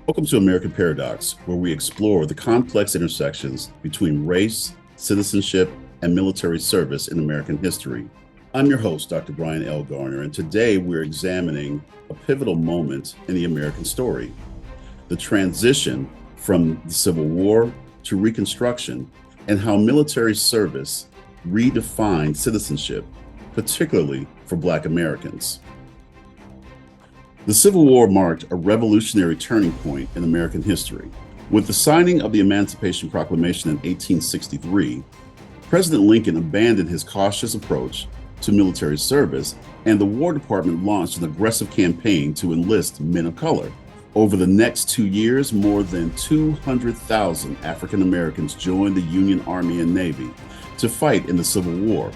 Welcome to American Paradox, where we explore the complex intersections between race, citizenship, and military service in American history. I'm your host, Dr. Brian L. Garner, and today we're examining a pivotal moment in the American story, the transition from the Civil War to Reconstruction, and how military service redefined citizenship, particularly for Black Americans. The Civil War marked a revolutionary turning point in American history. With the signing of the Emancipation Proclamation in 1863, President Lincoln abandoned his cautious approach to military service, and the War Department launched an aggressive campaign to enlist men of color. Over the next 2 years, more than 200,000 African Americans joined the Union Army and Navy to fight in the Civil War.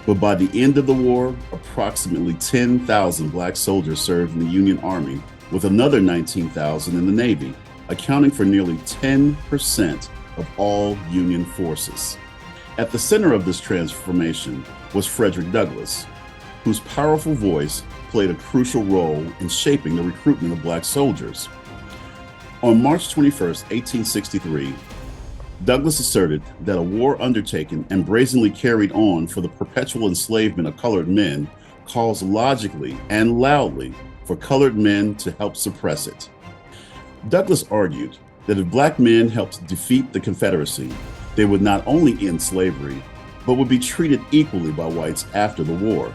But by the end of the war, approximately 10,000 Black soldiers served in the Union Army, with another 19,000 in the Navy, accounting for nearly 10% of all Union forces. At the center of this transformation was Frederick Douglass, whose powerful voice played a crucial role in shaping the recruitment of Black soldiers. On March 21st, 1863, Douglass asserted that a war undertaken and brazenly carried on for the perpetual enslavement of colored men calls logically and loudly for colored men to help suppress it. Douglass argued that if Black men helped defeat the Confederacy, they would not only end slavery, but would be treated equally by whites after the war.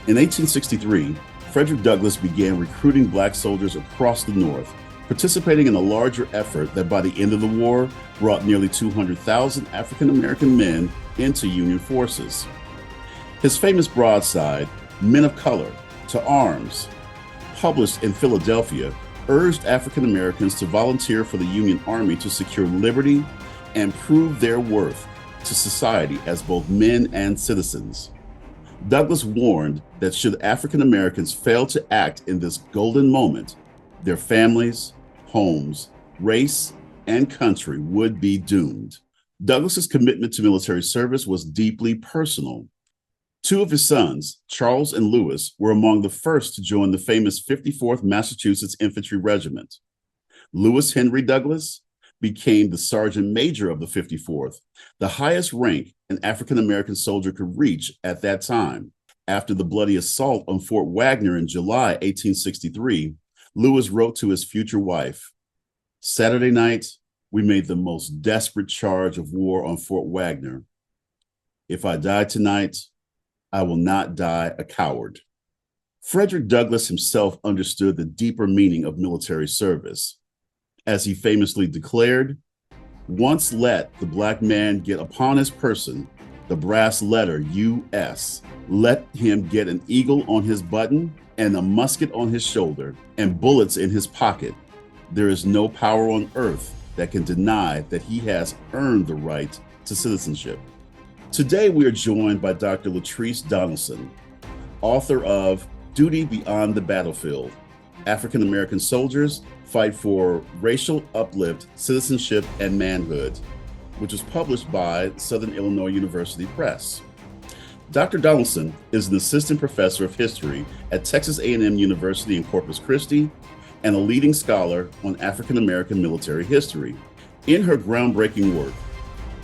In 1863, Frederick Douglass began recruiting Black soldiers across the North, participating in a larger effort that by the end of the war brought nearly 200,000 African American men into Union forces. His famous broadside, Men of Color, to Arms, published in Philadelphia, urged African Americans to volunteer for the Union Army to secure liberty and prove their worth to society as both men and citizens. Douglass warned that should African Americans fail to act in this golden moment, their families, homes, race, and country would be doomed. Douglass's commitment to military service was deeply personal. Two of his sons, Charles and Lewis, were among the first to join the famous 54th Massachusetts Infantry Regiment. Lewis Henry Douglass became the Sergeant Major of the 54th, the highest rank an African American soldier could reach at that time. After the bloody assault on Fort Wagner in July 1863, Lewis wrote to his future wife, "Saturday night, we made the most desperate charge of war on Fort Wagner. If I die tonight, I will not die a coward." Frederick Douglass himself understood the deeper meaning of military service. As he famously declared, "Once let the Black man get upon his person the brass letter U.S. Let him get an eagle on his button and a musket on his shoulder and bullets in his pocket. There is no power on earth that can deny that he has earned the right to citizenship." Today, we are joined by Dr. Latrice Donaldson, author of Duty Beyond the Battlefield: African American Soldiers Fight for Racial Uplift, Citizenship, and Manhood, which was published by Southern Illinois University Press. Dr. Donaldson is an assistant professor of history at Texas A&M University in Corpus Christi and a leading scholar on African American military history. In her groundbreaking work,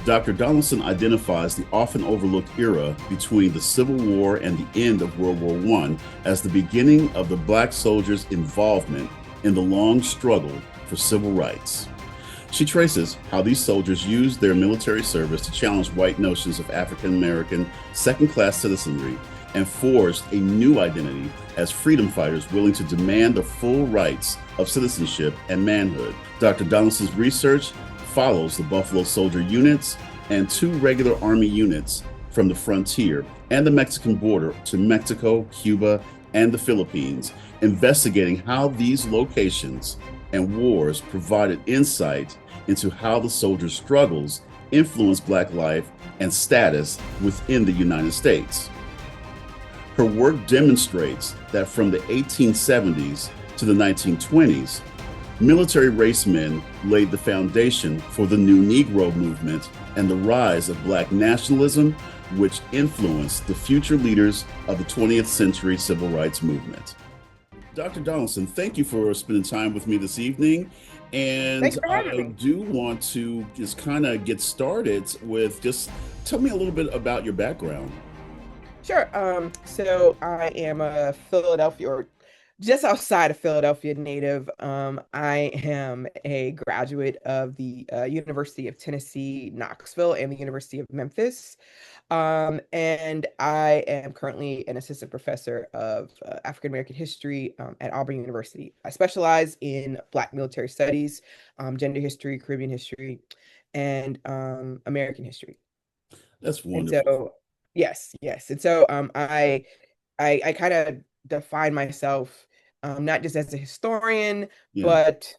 Dr. Donaldson identifies the often overlooked era between the Civil War and the end of World War I as the beginning of the Black soldiers' involvement in the long struggle for civil rights. She traces how these soldiers used their military service to challenge white notions of African American second-class citizenry and forged a new identity as freedom fighters willing to demand the full rights of citizenship and manhood. Dr. Donaldson's research follows the Buffalo Soldier units and two regular Army units from the frontier and the Mexican border to Mexico, Cuba, and the Philippines, investigating how these locations and wars provided insight into how the soldiers' struggles influenced Black life and status within the United States. Her work demonstrates that from the 1870s to the 1920s, military race men laid the foundation for the new Negro movement and the rise of Black nationalism, which influenced the future leaders of the 20th century civil rights movement. Dr. Donaldson, thank you for spending time with me this evening. Thank And you for having I me. do want to just kind of get started with just tell me a little bit about your background. Sure. So I am a Philadelphia or just outside of Philadelphia native. I am a graduate of the University of Tennessee, Knoxville, and the University of Memphis. And I am currently an assistant professor of African American history at Auburn University. I specialize in Black military studies, gender history, Caribbean history, and American history. That's And wonderful. so, yes, yes. And so, I kind of define myself not just as a historian, Yeah. but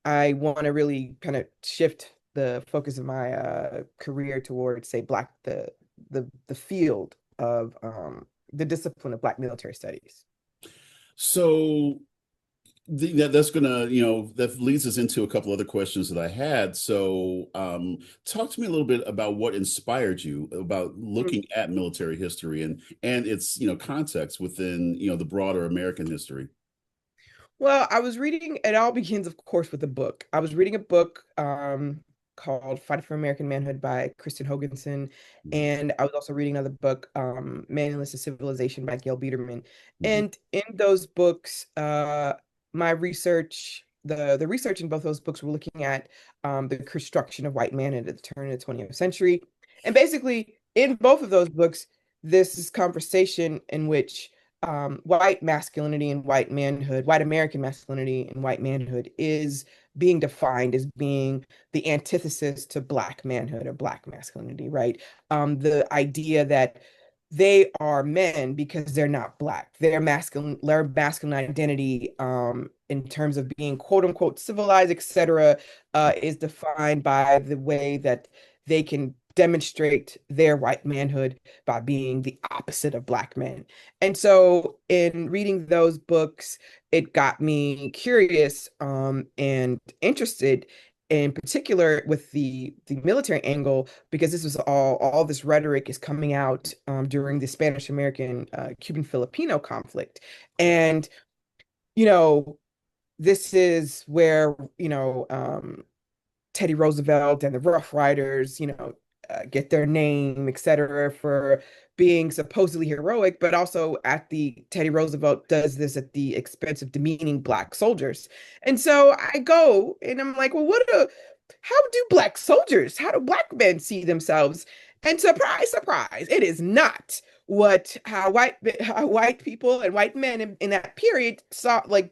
I want to really kind of shift the focus of my career towards, say, the field of the discipline of Black military studies. So that's gonna, that leads us into a couple other questions that I had. So, talk to me a little bit about what inspired you about looking at military history and its, context within, the broader American history. Well, I was reading, it all begins, of course, with a book. I was reading a book called Fighting for American Manhood by Kristen Hoganson. Mhm. And I was also reading another book, Manuals to Civilization by Gail Biederman. Mhm. And in those books, my research, the research in both those books were looking at the construction of white manhood at the turn of the 20th century. And basically, in both of those books, this is conversation in which white masculinity and white manhood, white American masculinity and white manhood is being defined as being the antithesis to black manhood or black masculinity, right? The idea that they are men because they're not black. Their masculine identity, in terms of being quote unquote civilized, etc., is defined by the way that they can demonstrate their white manhood by being the opposite of black men. And so in reading those books, it got me curious and interested in particular with the military angle because this was all this rhetoric is coming out during the Spanish American Cuban Filipino conflict. And you know this is where Teddy Roosevelt and the Rough Riders, get their name, etc., for being supposedly heroic, but also at the Teddy Roosevelt does this at the expense of demeaning black soldiers. And so I go and I'm like, well, how do black soldiers, how do black men see themselves? And surprise, surprise, it is not what how white people and white men in that period saw, like,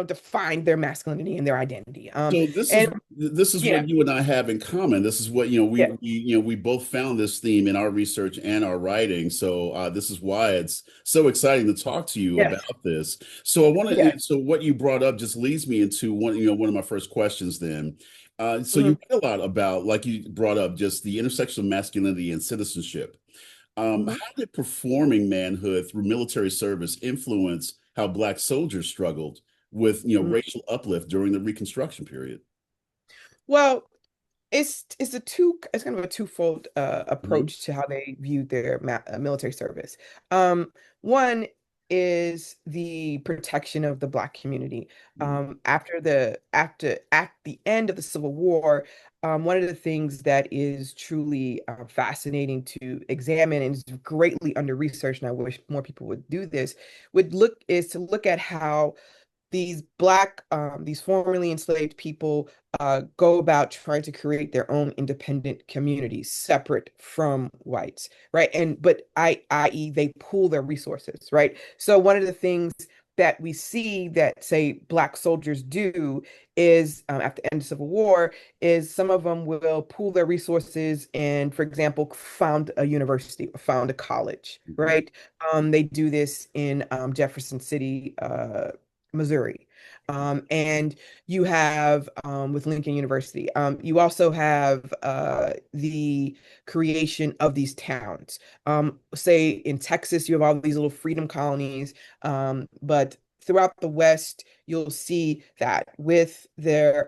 defined their masculinity and their identity. So this is And this is yeah, what you and I have in common. This is what yeah, we both found this theme in our research and our writing. So this is why it's so exciting to talk to you yes, about this. So I want yeah. to. So what you brought up just leads me into one of my first questions. Then, so you Mhm, read a lot about, like you brought up, just the intersection of masculinity and citizenship. How mhm. did performing manhood through military service influence how Black soldiers struggled with, Mhm. racial uplift during the Reconstruction period? Well, it's kind of a twofold Hmm. approach to how they viewed their military service. One is the protection of the Black community. After at the end of the Civil War, one of the things that is truly fascinating to examine and is greatly under researched, and I wish more people would do this, is to look at how these formerly enslaved people go about trying to create their own independent communities separate from whites, right? I.e., they pool their resources, right? So one of the things that we see that, say, Black soldiers do is at the end of the Civil War is some of them will pool their resources and, for example, found a university or found a college, Hmm. right? They do this in Jefferson City, Missouri. And you have with Lincoln University, you also have the creation of these towns. Say in Texas, you have all these little freedom colonies, but throughout the West, you'll see that with their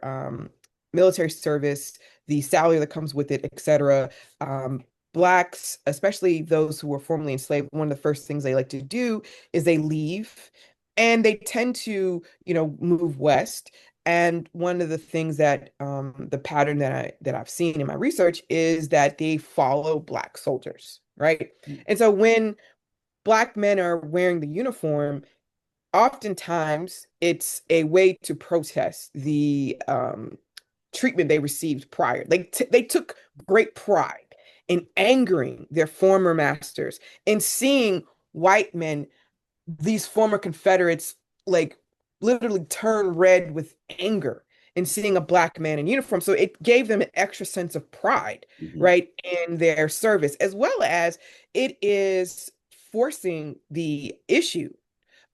military service, the salary that comes with it, etc. Blacks, especially those who were formerly enslaved, one of the first things they like to do is they leave and they tend to, move west. And one of the things that the pattern that I've seen in my research is that they follow Black soldiers, right? And so when Black men are wearing the uniform, oftentimes it's a way to protest the treatment they received prior. They took great pride in angering their former masters and seeing white men, these former Confederates, like literally turn red with anger and seeing a Black man in uniform. So it gave them an extra sense of pride, Hmm. right, in their service, as well as it is forcing the issue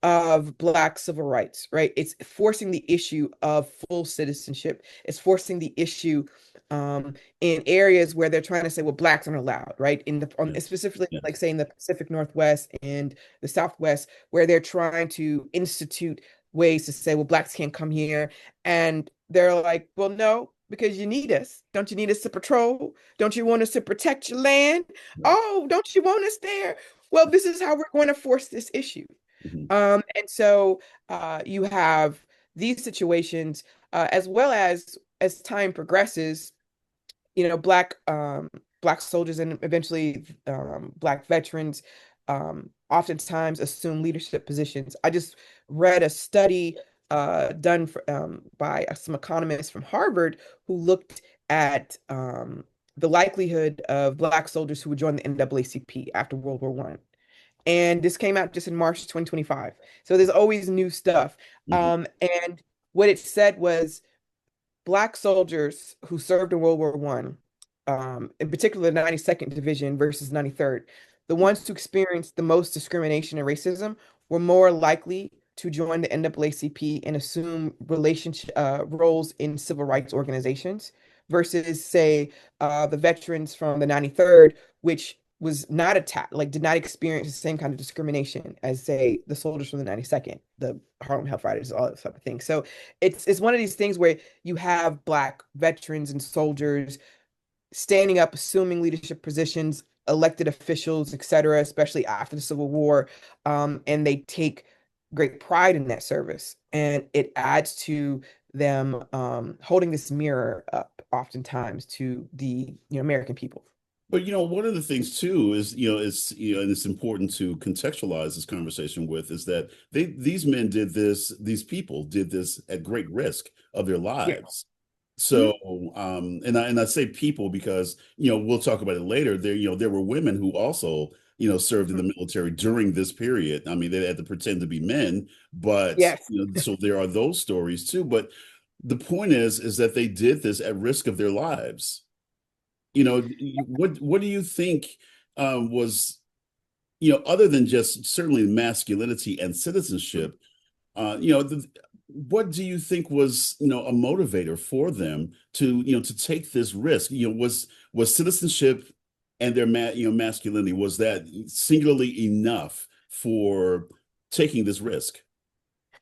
of Black civil rights, right? It's forcing the issue of full citizenship. It's forcing the issue in areas where they're trying to say, well, Blacks aren't allowed, right? Yes. Specifically, like Yes. say in the Pacific Northwest and the Southwest, where they're trying to institute ways to say, well, Blacks can't come here. And they're like, well, no, because you need us. Don't you need us to patrol? Don't you want us to protect your land? Right. Oh, don't you want us there? Well, this is how we're going to force this issue. Hmm. And so you have these situations, as well as time progresses, Black soldiers and eventually Black veterans oftentimes assume leadership positions. I just read a study done by some economists from Harvard who looked at the likelihood of Black soldiers who would join the NAACP after World War One. And this came out just in March 2025. So there's always new stuff. Hmm. And what it said was Black soldiers who served in World War One, in particular the 92nd Division versus 93rd, the ones who experienced the most discrimination and racism were more likely to join the NAACP and assume relationship roles in civil rights organizations versus, say, the veterans from the 93rd, which was not attacked, like did not experience the same kind of discrimination as, say, the soldiers from the 92nd, the Harlem Hellfighters, all that type of thing. So it's one of these things where you have Black veterans and soldiers standing up, assuming leadership positions, elected officials, et cetera, especially after the Civil War. And they take great pride in that service. And it adds to them holding this mirror up oftentimes to the American people. But one of the things too is, and it's important to contextualize this conversation with is that these men did this, these people did this at great risk of their Yeah. lives. So, Mhm. and I say people because, we'll talk about it later. There were women who also, served in the military during this period. I mean, they had to pretend to be men, but, Yes. so there are those stories too. But the point is that they did this at risk of their lives. What do you think was, other than just certainly masculinity and Mhm. citizenship, what do you think was, a motivator for them to take this risk? Was citizenship and their masculinity, was that singularly enough for taking this risk?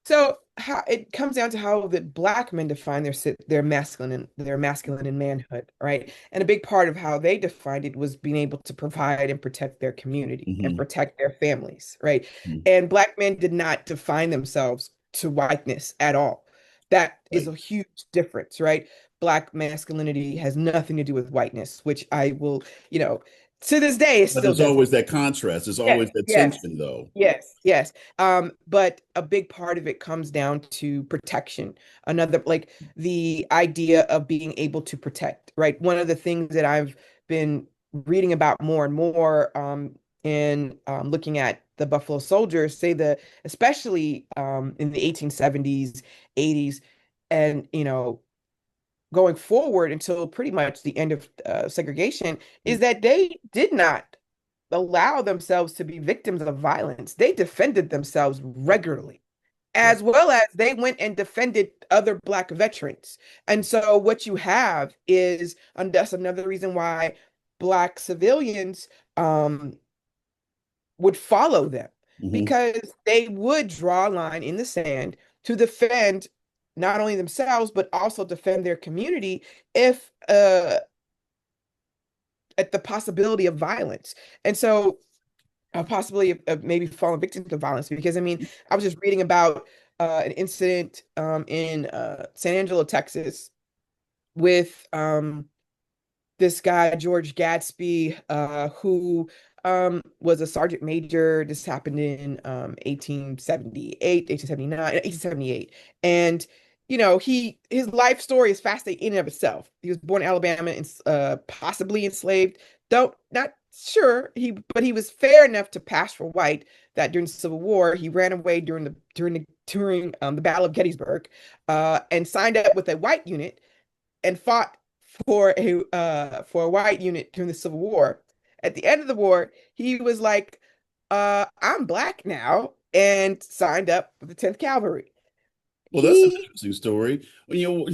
So how it comes down to how the Black men define their masculine and manhood, right? And a big part of how they defined it was being able to provide and protect their community and Hmm. protect their families, right? And Black men did not define themselves to whiteness at all. That is Right. a huge difference, right? Black masculinity has nothing to do with whiteness, which I will, you know, to this day it But still there's doesn't. always that contrast. There's Yes, always that yes. tension, though. Yes, yes. But a big part of it comes down to protection. Another, like the idea of being able to protect, right? One of the things that I've been reading about more and more, in looking at the Buffalo Soldiers, say the especially in the 1870s, 80s, and going forward until pretty much the end of segregation, is that they did not allow themselves to be victims of violence. They defended themselves Right. regularly, Right. as well as they went and defended other Black veterans. And so what you have is, and that's another reason why Black civilians would follow them, Hmm. because they would draw a line in the sand to defend not only themselves, but also defend their community if at the possibility of violence. And so possibly maybe fallen victim to violence. Because I mean, I was just reading about an incident in San Angelo, Texas, with this guy, George Gadsby, who was a sergeant major. This happened in 1878, 1879, 1878. And, his life story is fascinating in and of itself. He was born in Alabama and possibly enslaved. Not sure. But he was fair enough to pass for white that during the Civil War, he ran away during the Battle of Gettysburg, and signed up with a white unit and fought for a white unit during the Civil War. At the end of the war, he was like, I'm black now, and signed up for the 10th Cavalry. Well, that's an He interesting story. Well,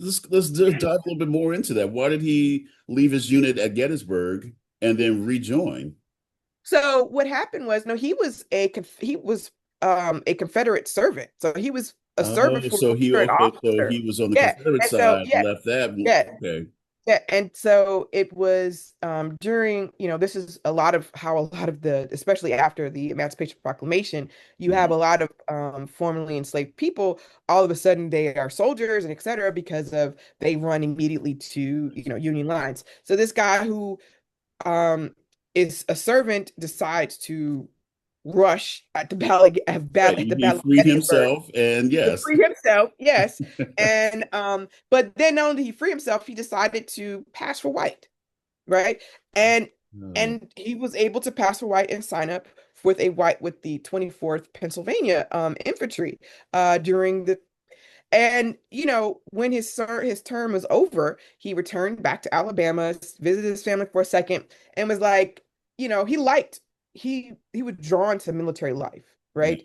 let's just dive a little bit more into that. Why did he leave his unit at Gettysburg and then rejoin? So what happened was, no, he was a Confederate servant. So he was a servant Oh, for so a he Confederate okay, so officer. he was on the Yeah. Confederate And so side, yeah, left that. yeah. Okay. Yeah, and so it was during, this is a lot of how a lot of especially after the Emancipation Proclamation, you have Mhm. a lot of formerly enslaved people, all of a sudden they are soldiers and et cetera, because of they run immediately to, Union lines. So this guy who um, is a servant decides to rush at the Right. at the He Battle of freed Gettysburg himself, and to yes. free himself, yes. And but then not only did he free himself, he decided to pass for white, right? And Oh, and he was able to pass for white and sign up with the 24th Pennsylvania infantry during the and when his term was over, he returned back to Alabama, visited his family for a second, and was like, he liked he was drawn to military life, yeah. right?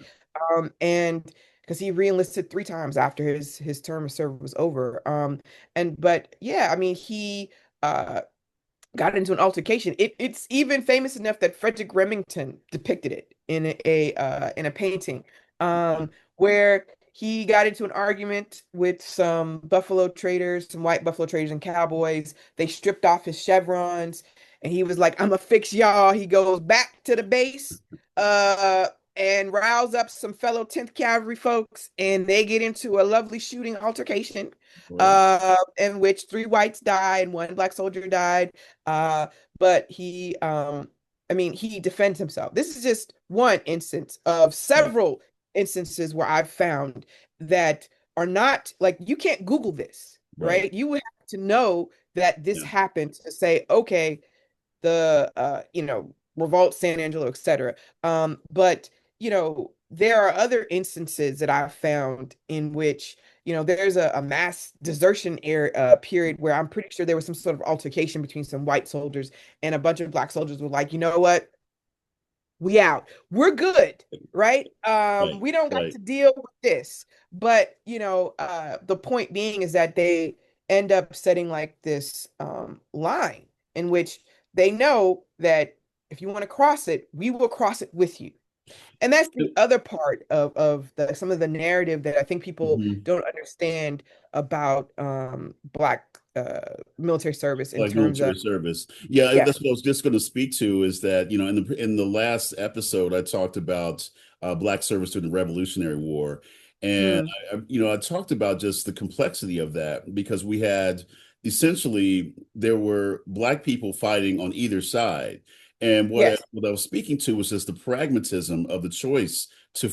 And because he reenlisted 3 times after his term of service was over. And but yeah, I mean uh got into an altercation. It's even famous enough that Frederick Remington depicted it in a painting, where he got into an argument with some Buffalo traders, some white Buffalo traders and cowboys. They stripped off his chevrons, and he was like, "I'm gonna fix y'all." He goes back to the base, uh, and riles up some fellow 10th Cavalry folks, and they get into a lovely shooting altercation, Well, in which 3 whites died and 1 black soldier died. Uh, but he defends himself. This is just one instance of right, several instances where I've found that are not like you can't Google this, right. right? You would have to know that this Yeah. happened to say, okay, the revolt, San Angelo, etc. But there are other instances that I've found in which there's a mass desertion era period where I'm pretty sure there was some sort of altercation between some white soldiers, and a bunch of black soldiers were like, you know what, we out, we're good, right? Right. We don't got Right. to deal with this. But the point being is that they end up setting like this line in which they know that if you want to cross it, we will cross it with you. And that's the other part of the some of the narrative that I think people Mhm. don't understand about black military service in Like terms of military service. Yeah, yeah. that's what I was just going to speak to is that, in the last episode, I talked about black service during the Revolutionary War. And Mm, I talked about just the complexity of that because we had essentially there were black people fighting on either side. And yes. what I was speaking to was just the pragmatism of the choice to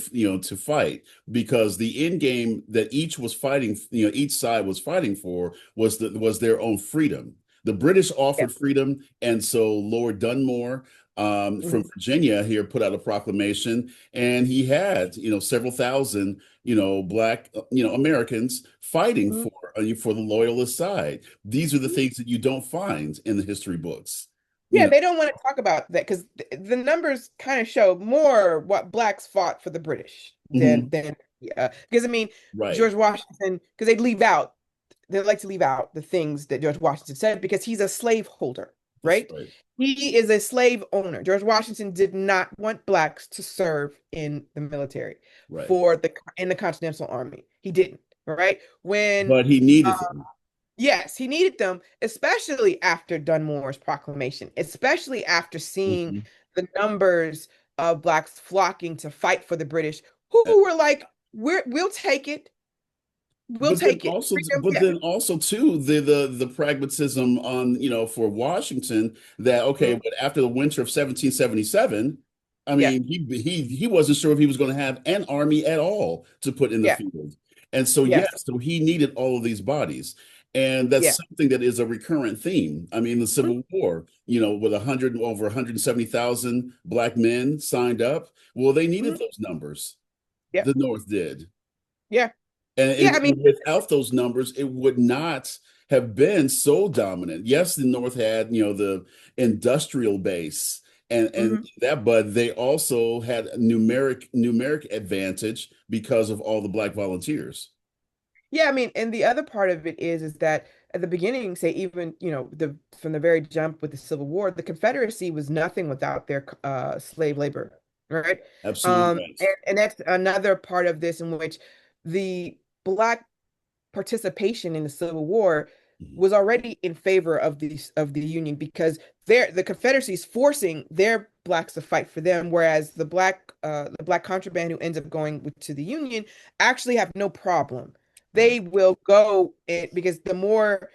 fight because the end game that each was fighting, each side was fighting for was their own freedom. The British Yeah. offered freedom, and so Lord Dunmore from Mhm. Virginia here put out a proclamation, and he had several thousand black Americans fighting Mhm. for the loyalist side. These are the things that you don't find in the history books. You Yeah, know, they don't want to talk about that because the numbers kind of show more what blacks fought for the British mhm, than because I mean right, George Washington, because they like to leave out the things that George Washington said because he's a slave holder, that's right? right, He is a slave owner. George Washington did not want blacks to serve in the military right. in the Continental Army. He didn't, right? When But he needed them. Yes, he needed them, especially after Dunmore's proclamation, especially after seeing Mhm. the numbers. of blacks flocking to fight for the British, who were like, we'll take it. We'll But then take it. also, Freedom, but yeah. then also too, the pragmatism on, for Washington, that okay, Mhm. but after the winter of 1777, I Yeah. mean, he wasn't sure if he was going to have an army at all to put in the Yeah. field, and so Yes. yes, so he needed all of these bodies, and that's Yeah. something that is a recurrent theme. I mean, the Mhm. Civil War, with 100 over 170,000 black men signed up. Well, they needed Mhm. those numbers. Yeah. The North did. Yeah. And, Yeah. and, I mean, and without those numbers, it would not have been so dominant. Yes, the North had, the industrial base and mhm. that, but they also had a numeric advantage because of all the black volunteers. Yeah, I mean, and the other part of it is that at the beginning, say even, the from the very jump with the Civil War, the Confederacy was nothing without their slave labor, right? Absolutely right. And that's another part of this in which the black participation in the Civil War Mhm. was already in favor of the Union because the Confederacy is forcing their blacks to fight for them, whereas the black contraband who ends up going to the Union actually have no problem. Right. They will go because the more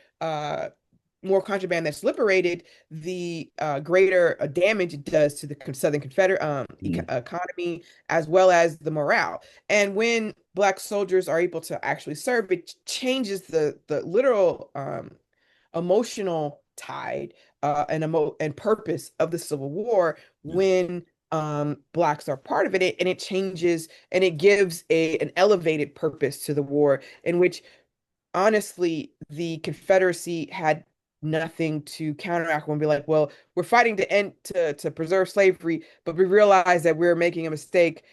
contraband that's liberated, the greater damage it does to the Southern Confederate Mhm. economy as well as the morale. And when black soldiers are able to actually serve, it changes the literal emotional tide and purpose of the Civil War Yeah. when blacks are part of it, and it changes and it gives an elevated purpose to the war in which honestly, the Confederacy had nothing to counteract and be like, well, we're fighting to preserve slavery, but we realize that we're making a mistake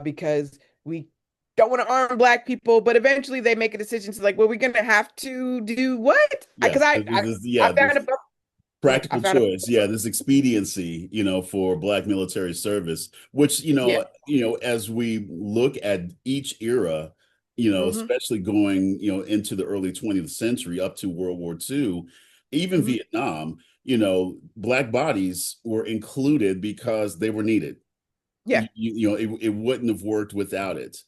because we don't want to arm black people. But eventually they make a decision to like, well, we're gonna have to do what? Yeah. Because I Yeah. found a book. I Practical found a choice, yeah, this expediency, for black military service, which, yeah. as we look at each era, Hmm. especially going, into the early 20th century up to World War II, even Hmm. Vietnam, black bodies were included because they were needed. Yeah. It wouldn't have worked without it.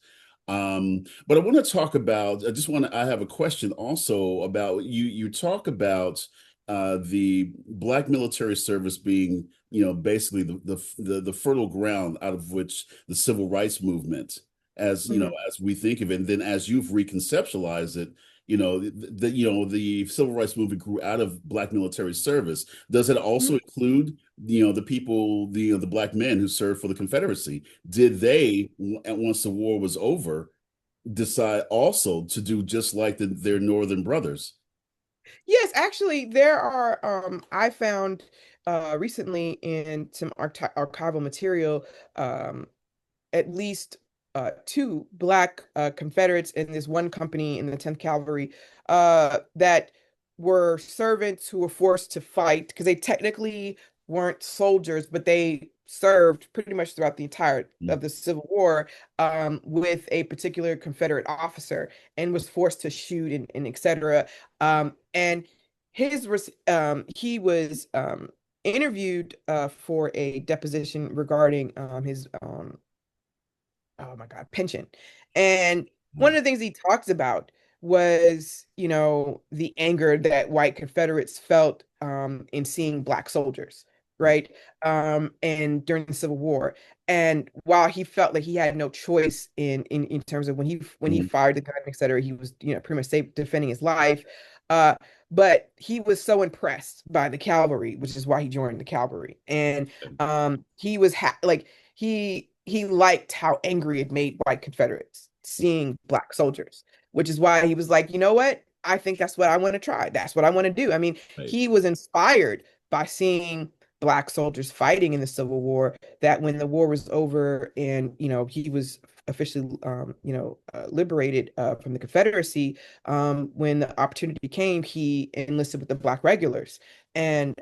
But I want to talk about, I have a question also about you talk about the black military service being, basically the fertile ground out of which the civil rights movement, Hmm. as we think of it, and then as you've reconceptualized it, the civil rights movement grew out of black military service. Does it also include, the people, the black men who served for the Confederacy? Did they, once the war was over, decide also to do just like their northern brothers? Yes, actually, there are. I found recently in some archival material, um, at least two black Confederates in this one company in the 10th Cavalry that were servants who were forced to fight because they technically weren't soldiers, but they served pretty much throughout the entire Mm. of the Civil War with a particular Confederate officer and was forced to shoot and etc. And he was interviewed for a deposition regarding his oh my God, pension. And one of the things he talks about was, the anger that white Confederates felt in seeing black soldiers, right? And during the Civil War. And while he felt like he had no choice in terms of when he Mhm. fired the gun, et cetera, he was, pretty much safe defending his life. Uh, but he was so impressed by the cavalry, which is why he joined the cavalry. And he was like he liked how angry it made white Confederates seeing black soldiers, which is why he was like, you know what? I think that's what I want to try. That's what I want to do. I mean, Right. he was inspired by seeing black soldiers fighting in the Civil War, that when the war was over and, he was officially, liberated from the Confederacy, when the opportunity came, he enlisted with the Black Regulars and,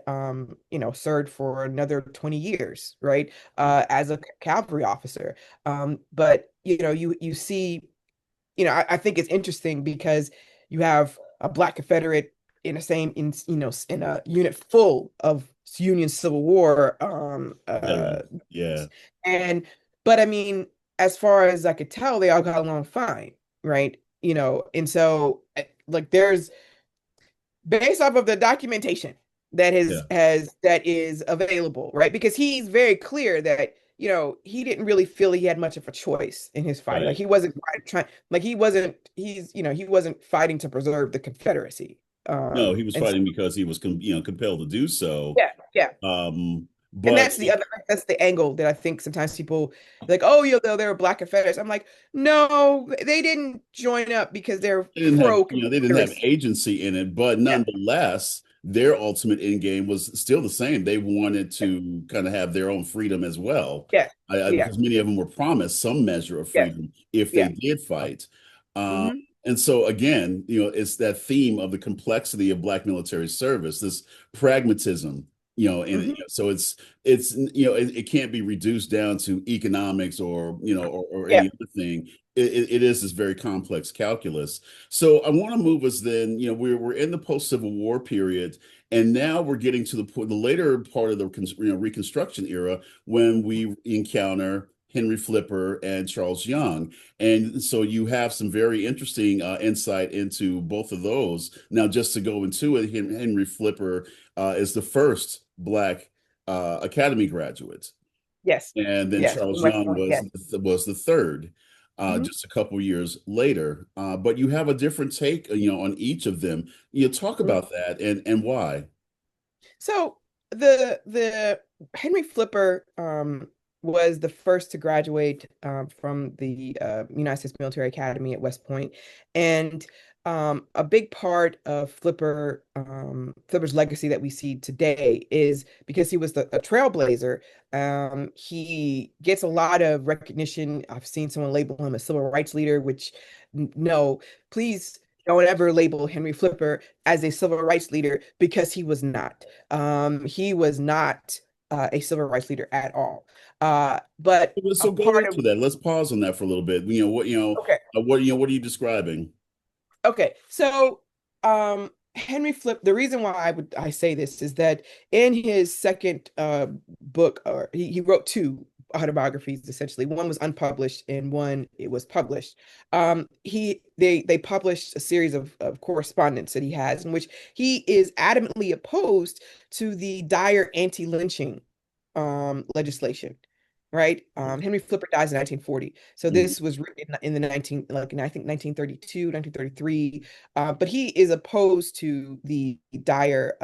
served for another 20 years, right? As a cavalry officer. But you see, I think it's interesting because you have a Black Confederate in a unit full of Union Civil War. Yeah. Yeah. And but I mean, as far as I could tell, they all got along fine, right? And so like there's based off of the documentation that Yeah. that is available, right? Because he's very clear that he didn't really feel he had much of a choice in his fighting. Like Right. he wasn't trying, like he wasn't fighting to preserve the Confederacy. No, he was And so, fighting because he was compelled to do so. yeah, yeah. And But that's the angle that I think sometimes people like, oh, they were black Confederates. I'm like, no, they didn't join up because they're pro they didn't have Confederacy. agency in it, but Yeah, nonetheless, their ultimate end game was still the same. They wanted to kind of have their own freedom as well, yeah, yeah, because many of them were promised some measure of yeah, freedom if they yeah. did fight. Um, Hmm. and so again, it's that theme of the complexity of Black military service, this pragmatism. And Hmm. so it can't be reduced down to economics or Yeah. any other thing. It is this very complex calculus. So I want to move us then. We're in the post Civil War period, and now we're getting to the later part of the Reconstruction era when we encounter Henry Flipper and Charles Young, and so you have some very interesting insight into both of those. Now, just to go into it, Henry Flipper is the first Black Academy graduate, Yes. and then Yes. Charles West Young Point. Yes. was the third, Hmm. just a couple years later. But you have a different take, on each of them. You talk Hmm. about that and why. So the Henry Flipper was the first to graduate from the United States Military Academy at West Point, and a big part of Flipper's legacy that we see today is because he was a trailblazer. He gets a lot of recognition. I've seen someone label him a civil rights leader, which no, please don't ever label Henry Flipper as a civil rights leader because he was not. He was not a civil rights leader at all. But a So go part into of that. Let's pause on that for a little bit. Okay, What are you describing? okay. So Henry Flip, the reason why I say this is that in his second book, or he wrote two autobiographies essentially. One was unpublished and one it was published. They published a series of correspondence that he has in which he is adamantly opposed to the dire anti-lynching legislation. Right. Henry Flipper dies in 1940. So Mhm. this was written in the 19, like in, I think 1932, 1933. But he is opposed to the dire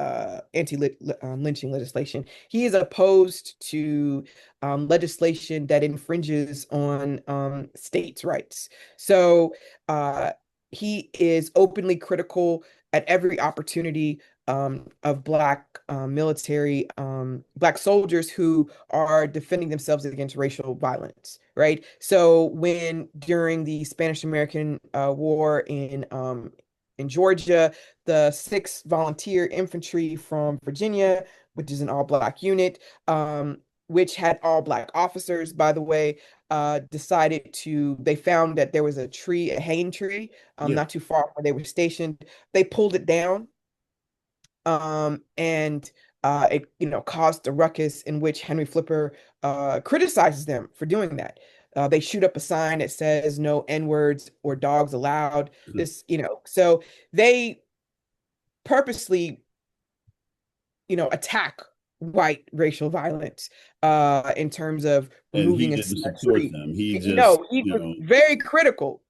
anti-lynching legislation. He is opposed to legislation that infringes on states' rights. So he is openly critical at every opportunity of Black soldiers who are defending themselves against racial violence, right? So when during the Spanish-American War in Georgia, the 6th Volunteer Infantry from Virginia, which is an all-Black unit, which had all Black officers, by the way, they found that there was a tree, a hanging tree, Yeah. not too far from where they were stationed. They pulled it down and it caused a ruckus in which Henry Flipper criticizes them for doing that. They shoot up a sign that says no N words or dogs allowed. So they purposely attack white racial violence in terms of And he removing didn't a support tree. them. He just, No, he was very critical.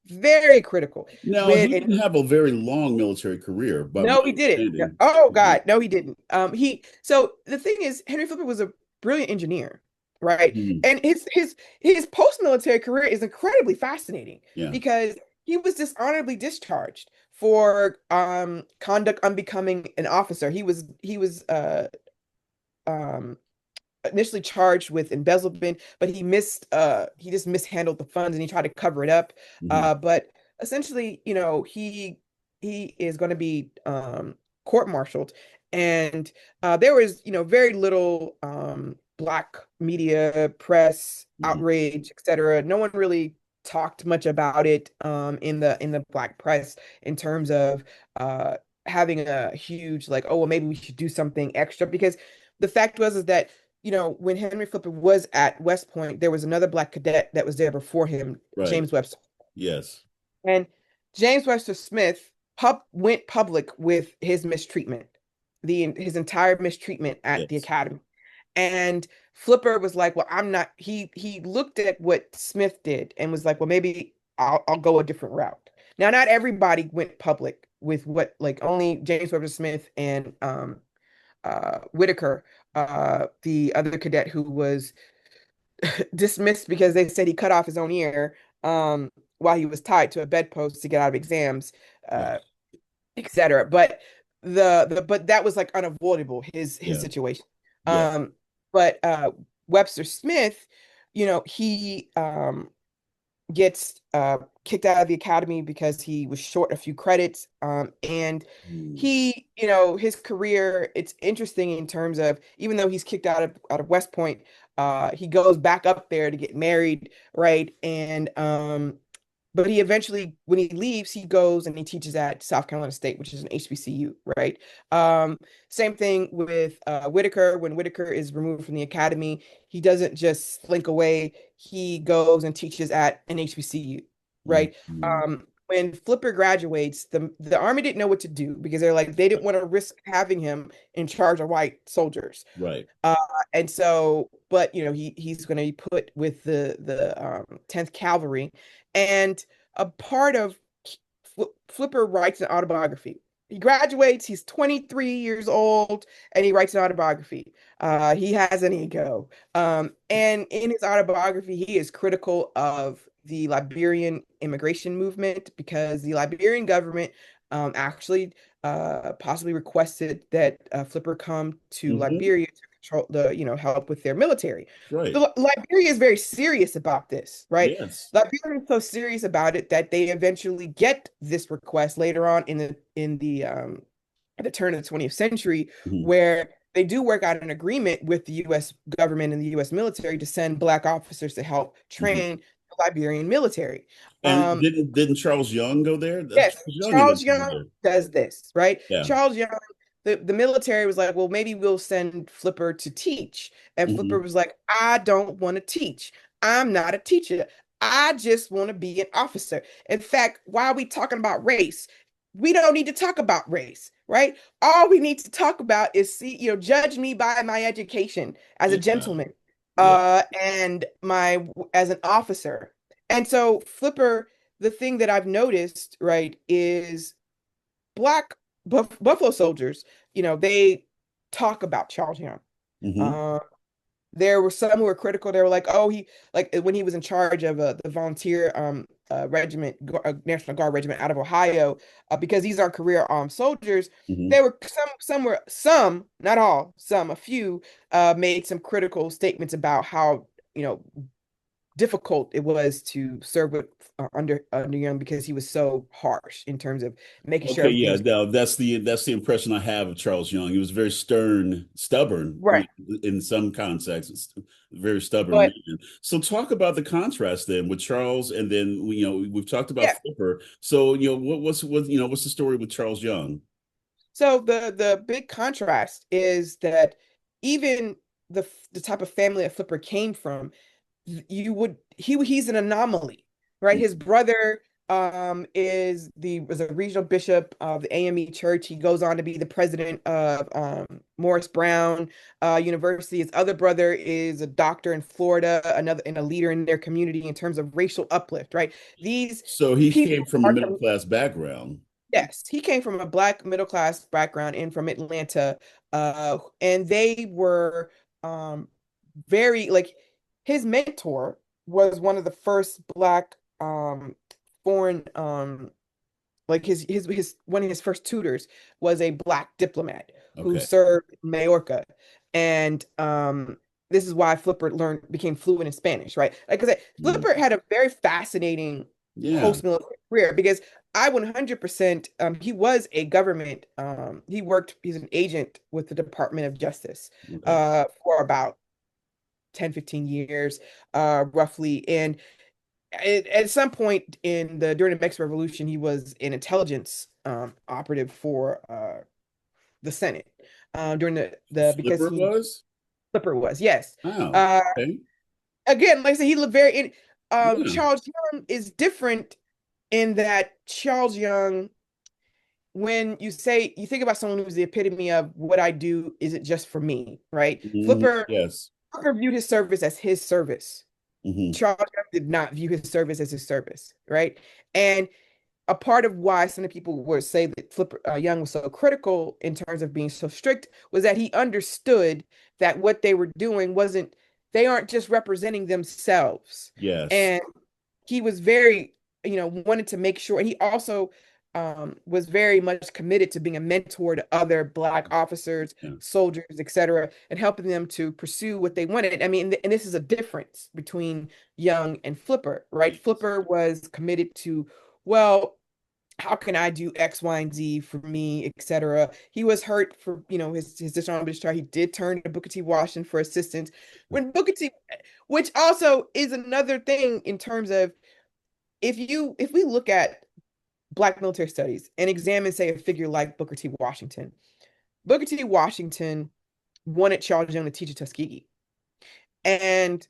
no, When he and didn't have a very long military career, by my No, he didn't. No. understanding. Oh God, no, he didn't. So the thing is, Henry Flipper was a brilliant engineer, right? Mhm. And his post-military career is incredibly fascinating Yeah. because he was dishonorably discharged for conduct unbecoming an officer. He was um initially charged with embezzlement, but he just mishandled the funds and he tried to cover it up. Mhm. But essentially, he is going to be court-martialed, and there was very little Black media, press, Mhm. outrage, etc. No one really talked much about it in the Black press in terms of having a huge like, oh well, maybe we should do something extra because the fact was is that, when Henry Flipper was at West Point, there was another Black cadet that was there before him, Right. James Webster. Yes. And James Webster Smith went public with his mistreatment, his entire mistreatment at the Yes. academy. And Flipper was like, well, I'm not, he looked at what Smith did and was like, well, maybe I'll go a different route. Now, not everybody went public with what, like only James Webster Smith and Whitaker, the other cadet who was dismissed because they said he cut off his own ear while he was tied to a bedpost to get out of exams, uh, Yes. etc. But but that was like unavoidable, his Yeah. situation. Yeah. But Webster Smith, he gets kicked out of the academy because he was short a few credits. And Mm. he, his career, it's interesting in terms of, even though he's kicked out of West Point, he goes back up there to get married, right? And but he eventually, when he leaves, he goes and he teaches at South Carolina State, which is an HBCU, right? Um, Same thing with Whitaker. When Whitaker is removed from the academy, he doesn't just slink away. He goes and teaches at an HBCU, right? Mhm. When Flipper graduates, the Army didn't know what to do because they didn't want to risk having him in charge of white soldiers. Right. Uh, and so, but he's going to be put with the 10th Cavalry, and a part of Flipper writes an autobiography. He graduates, he's 23 years old, and he writes an autobiography. He has an ego. And in his autobiography, he is critical of the Liberian immigration movement because the Liberian government actually possibly requested that Flipper come to Hmm. Liberia to control help with their military. Right. Liberia is very serious about this, right? Yes. Liberia is so serious about it that they eventually get this request later on at the turn of the 20th century, Mhm. where they do work out an agreement with the U.S. government and the U.S. military to send Black officers to help Mhm. train the Liberian military. And Um, didn't Charles Young go there? Yes, Charles Young Charles eventually went Young there. does this, right? Yeah. Charles Young, the military was like, well, maybe we'll send Flipper to teach. And Flipper Hmm. was like, I don't want to teach. I'm not a teacher. I just want to be an officer. In fact, why are we talking about race? We don't need to talk about race, right? All we need to talk about is judge me by my education as a Yeah. gentleman, Yeah. and my as an officer. And so Flipper, the thing that I've noticed, right, is Black Buffalo soldiers, they talk about Charles Young. Hmm. Uh, there were some who were critical. They were like, "Oh, he like when he was in charge of the volunteer regiment, National Guard regiment out of Ohio, because these are career armed soldiers." Hmm. There were some, not all, a few made some critical statements about how difficult it was to serve with under Young because he was so harsh in terms of making sure Okay, everything yeah, was no, that's the impression I have of Charles Young. He was very stern, stubborn right. in some contexts, very stubborn But man. So talk about the contrast then with Charles, and then we've talked about yeah, Flipper. So what's the story with Charles Young? so the big contrast is that even the type of family that Flipper came from, he's an anomaly, right? His brother was a regional bishop of the AME Church. He goes on to be the president of Morris Brown University. His other brother is a doctor in Florida, another and a leader in their community in terms of racial uplift, right? These So he people came from a are middle class background. Yes, he came from a Black middle class background and from Atlanta, and they were um, very like his mentor was one of the first Black foreign like his one of his first tutors was a Black diplomat who Okay. served in Majorca, and this is why Flipper became fluent in Spanish, right? Like I said, Mhm. Flipper had a very fascinating Yeah. post-military career because I 100% he was a government he's an agent with the Department of Justice Okay. for about 10, 15 years roughly, and at some point during the Mexican Revolution, he was an intelligence operative for the Senate. during the because Flipper he was? Flipper was, yes. Wow. Uh, Okay. again, like I said, he looked very in Yeah. Charles Young is different in that Charles Young, when you think about someone who's the epitome of what I do, is it just for me, right? Hmm. Yes. Flipper viewed his service as his service. Hmm. Charles Young did not view his service as his service, right? And a part of why some people would say that Flipper Young was so critical in terms of being so strict was that he understood that what they were doing wasn't, they aren't just representing themselves. Yes. And he was very, wanted to make sure. And he also was very much committed to being a mentor to other Black officers, Yeah. soldiers, etc., and helping them to pursue what they wanted. I mean, and this is a difference between Young and Flipper, right? Yes. Flipper was committed to, well, how can I do X, Y, and Z for me, etc. He was hurt for, his dishonorable discharge. He did turn to Booker T. Washington for assistance. When Booker T, which also is another thing in terms of, if we look at Black military studies and examine, say, a figure like Booker T. Washington, Booker T. Washington wanted Charles Young to teach at Tuskegee. And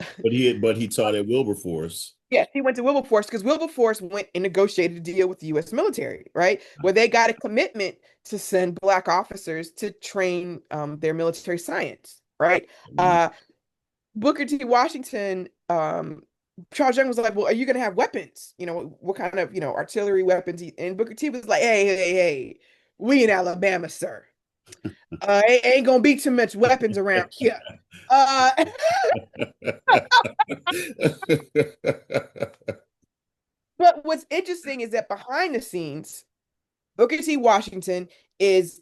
But he taught at Wilberforce. yes, he went to Wilberforce because Wilberforce went and negotiated a deal with the U.S. military, right? Where they got a commitment to send Black officers to train their military science, right? Mhm. Uh, Booker T. Washington, Charles Young was like, well, are you going to have weapons? What kind of, artillery weapons? And Booker T was like, hey, hey, hey, we in Alabama, sir. Ain't going to be too much weapons around here. Uh, but what's interesting is that behind the scenes, Booker T. Washington is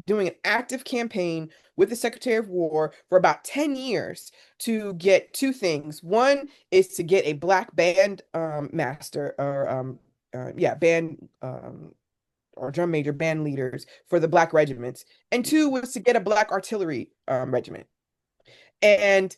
doing an active campaign with the Secretary of War for about 10 years to get two things. One is to get a Black band master, or band or drum major, band leaders for the Black regiments. And two was to get a Black artillery regiment. And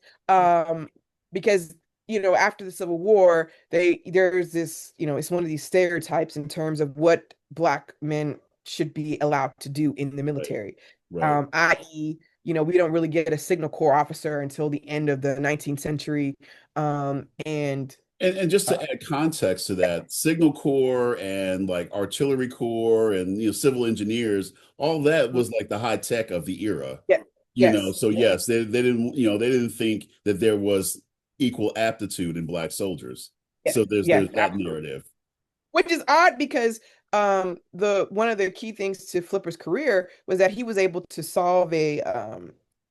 because after the Civil War, there's this, it's one of these stereotypes in terms of what Black men should be allowed to do in the Right. military. Right. I.e., we don't really get a signal corps officer until the end of the 19th century. And And just uh, to add context to that, Signal Corps and like Artillery Corps and civil engineers, all that was like the high tech of the era. yeah, yes, So yes, yes, they didn't they didn't think that there was equal aptitude in Black soldiers. yes, So there's yes, that absolutely. narrative. Which is odd because the one of the key things to Flipper's career was that he was able to solve a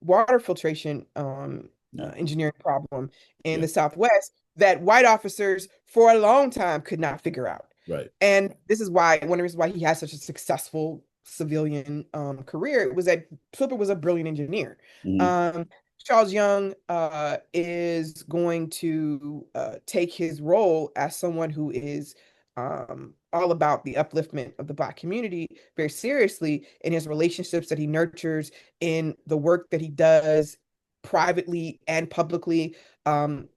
water filtration Yeah. engineering problem in Yeah. the Southwest that white officers for a long time could not figure out. Right. And this is why one of the reasons why he had such a successful civilian career was that Flipper was a brilliant engineer. Hmm. Um, Charles Young is going to take his role as someone who is all about the upliftment of the Black community very seriously in his relationships that he nurtures, in the work that he does privately and publicly.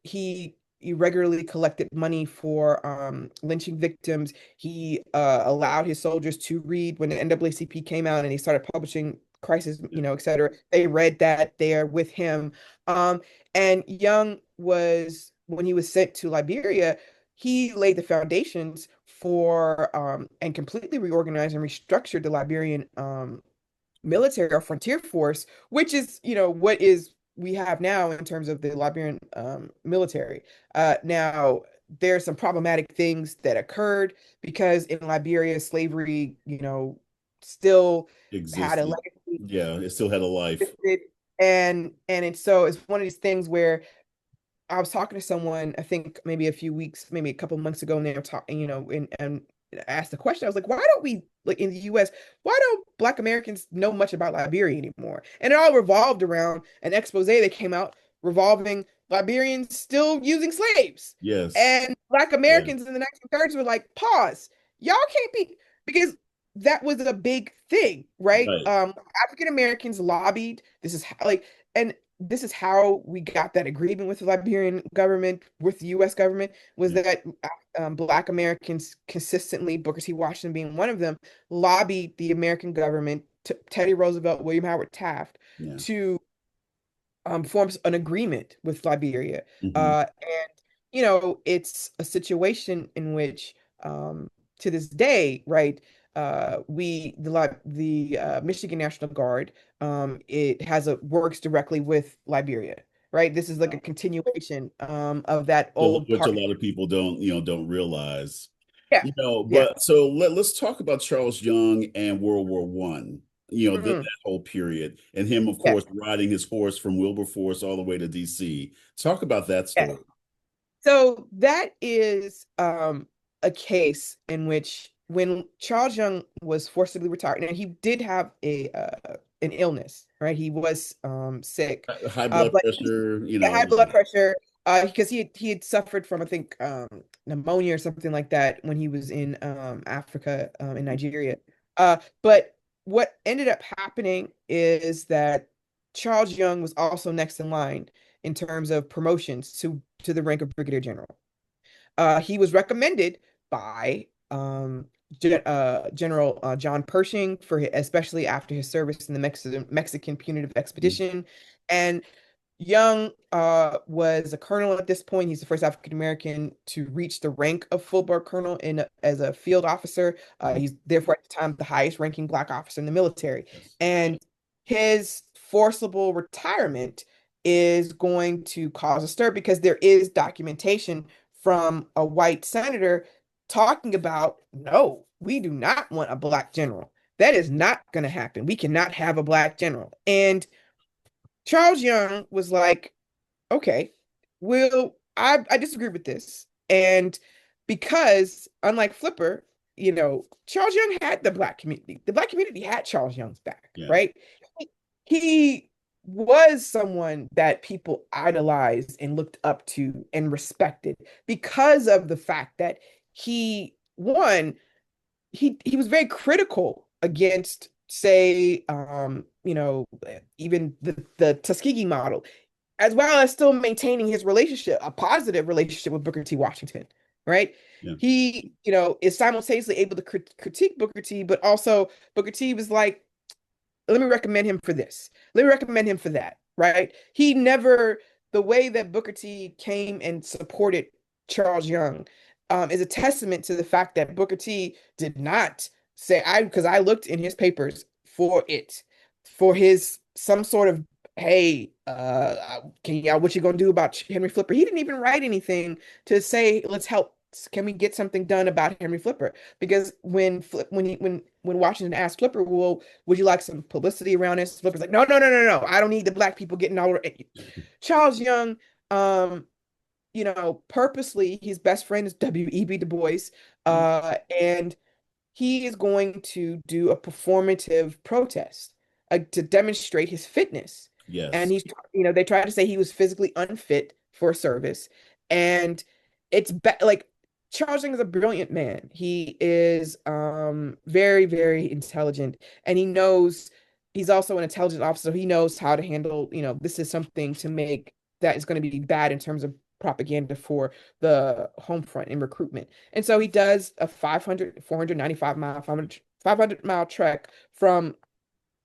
He regularly collected money for lynching victims. He allowed his soldiers to read when the NAACP came out and he started publishing Crisis, et cetera. They read that there with him. Um, and Young was, when he was sent to Liberia, he laid the foundations for and completely reorganized and restructured the Liberian military or frontier force, which is, what is we have now in terms of the Liberian military. Now, there's some problematic things that occurred because in Liberia, slavery, still had a Existed. legacy. Yeah, it still had a life. And it's one of these things where I was talking to someone, I think maybe maybe a couple months ago, and they were talking, and asked the question. I was like, why don't we, like in the US, why don't Black Americans know much about Liberia anymore? And it all revolved around an expose that came out revolving Liberians still using slaves. Yes. And Black Yeah. Americans in the 1930s were like, pause, y'all can't be, because that was a big thing, right? Right. African Americans lobbied. This is how, like, and this is how we got that agreement with the Liberian government, with the U.S. government, was Yeah. that Black Americans consistently, Booker T. Washington being one of them, lobbied the American government, Teddy Roosevelt, William Howard Taft, Yeah. to forms an agreement with Liberia. Hmm. And, it's a situation in which, to this day, right, the Michigan National Guard, it has a works directly with Liberia, right? This is like a continuation of that old Which a part. lot of people don't realize. Yeah, yeah. But so let's talk about Charles Young and World War One. That Mhm. whole period, and him, of Yeah, course, riding his horse from Wilberforce all the way to DC. Talk about that yeah. story. So that is a case in which when Charles Young was forcibly retired, and he did have a an illness, right? He was sick, High blood but pressure, he had high blood pressure because he had suffered from, I think, pneumonia or something like that when he was in Africa, in Nigeria. But what ended up happening is that Charles Young was also next in line in terms of promotions to the rank of brigadier general. He was recommended by General John Pershing, especially after his service in the Mexican punitive expedition. And Young was a colonel at this point. He's the first African American to reach the rank of full-blood colonel as a field officer. He's therefore at the time the highest ranking Black officer in the military. Yes. And his forcible retirement is going to cause a stir because there is documentation from a white senator talking about, no, we do not want a Black general. That is not going to happen. We cannot have a Black general. And Charles Young was like, okay, well, I disagree with this. And because unlike Flipper, Charles Young had the Black community. The Black community had Charles Young's back, Yeah. right? He was someone that people idolized and looked up to and respected because of the fact that he was very critical against, say, even the Tuskegee model, as well as still maintaining his relationship, a positive relationship with Booker T. Washington, right? Yeah. He, is simultaneously able to critique Booker T, but also Booker T was like, let me recommend him for this. Let me recommend him for that, right? The way that Booker T came and supported Charles Young is a testament to the fact that Booker T did not because I looked in his papers for his some sort of, hey, what you gonna do about Henry Flipper? He didn't even write anything to say, let's help. Can we get something done about Henry Flipper? Because when Washington asked Flipper, well, would you like some publicity around this? Flipper's like, no, no, no, no, no. I don't need the Black people getting all over it. Charles Young, purposely, his best friend is W.E.B. Du Bois, and he is going to do a performative protest to demonstrate his fitness. And Yes. they try to say he was physically unfit for service. And like Charles Young is a brilliant man. He is very, very intelligent, and he's also an intelligent officer. He knows how to handle, this is something to make that is going to be bad in terms of propaganda for the home front and recruitment. And so he does a 495 mile, 500 mile trek from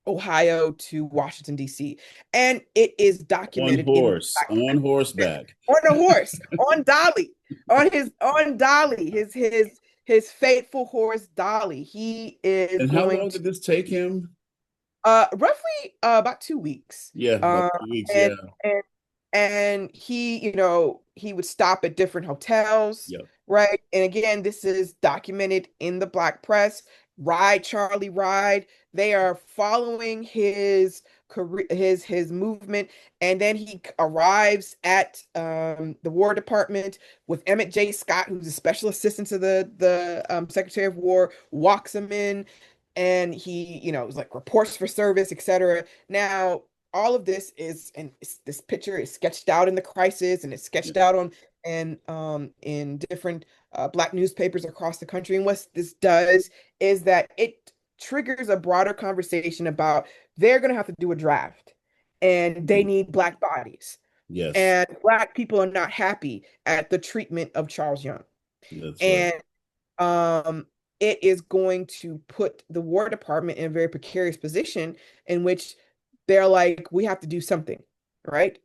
Ohio to Washington, D.C. And it is documented in On horseback. on a horse, on Dolly, his faithful horse Dolly. He is And how going long to did this take him? roughly about 2 weeks. Yeah, about Um 2 weeks. Yeah. and and and he would stop at different hotels, Yep. right? And again, this is documented in the Black press. Ride Charlie Ride. They are following his career, his movement, and then he arrives at the War Department with Emmett J. Scott, who's a special assistant to the Secretary of War, walks him in, and he, is like reports for service, etc. Now, all of this this picture is sketched out in the crisis, and it's sketched Yep. out in different Black newspapers across the country. And what this does is that it triggers a broader conversation about they're going to have to do a draft. and they Mhm. need Black bodies. Yes, And Black people are not happy at the treatment of Charles Young. that's right. And um, it is going to put the War Department in a very precarious position in which they're like, we have to do something, right?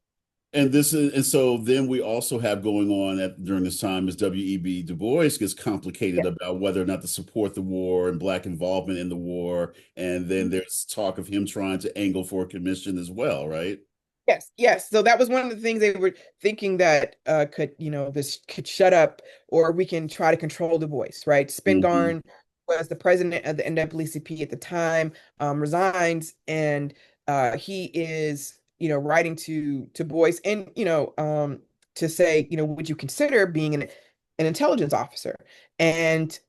And so then we also have going on during this time as W.E.B. Du Bois gets complicated Yeah. about whether or not to support the war and Black involvement in the war. And then there's talk of him trying to angle for a commission as well, right? Yes, yes. So that was one of the things they were thinking that this could shut up, or we can try to control the voice, right? Hmm. Spingarn was the president of the NAACP at the time, resigns, and he is, writing to Boyce and, to say, would you consider being an intelligence officer? And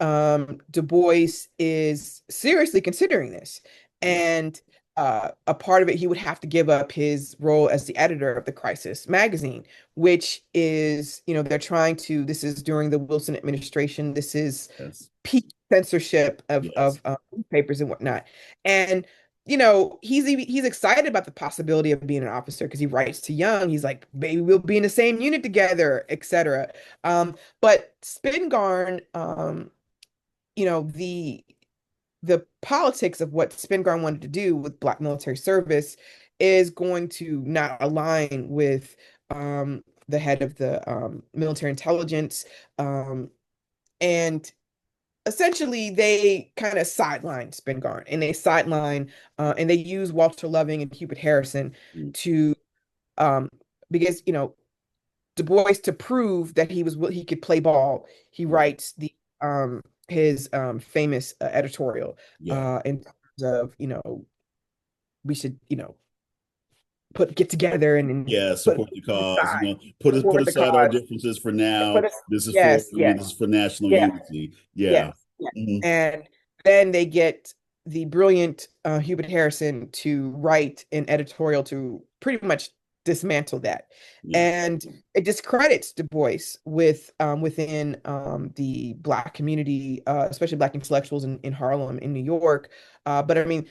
Du Bois is seriously considering this. Yeah. And a part of it, he would have to give up his role as the editor of the Crisis magazine, which is, they're trying to, this is during the Wilson administration. This is Yes. peak censorship of, Yes. newspapers and whatnot. And, he's excited about the possibility of being an officer because he writes to Young. He's like, maybe we'll be in the same unit together, etc. But Spingarn, you know, the politics of what Spingarn wanted to do with Black military service is going to not align with the head of the military intelligence. And essentially, they kind of sideline Spingarn and they sideline and they use Walter Loving and Hubert Harrison Mm. to um, because Du Bois, to prove that he could play ball, he Right. writes the his famous editorial Yeah. in terms of, we should, get together and Yeah. put Support the cause. aside, Put support the aside our cause. differences for now. Put us, This is for yes, yes, this is for national yes, unity. Yeah. yes, yes. Mhm. And then they get the brilliant Hubert Harrison to write an editorial to pretty much dismantle that. Yeah. And it discredits Du Bois within the Black community, especially Black intellectuals in Harlem, in New York. But I mean,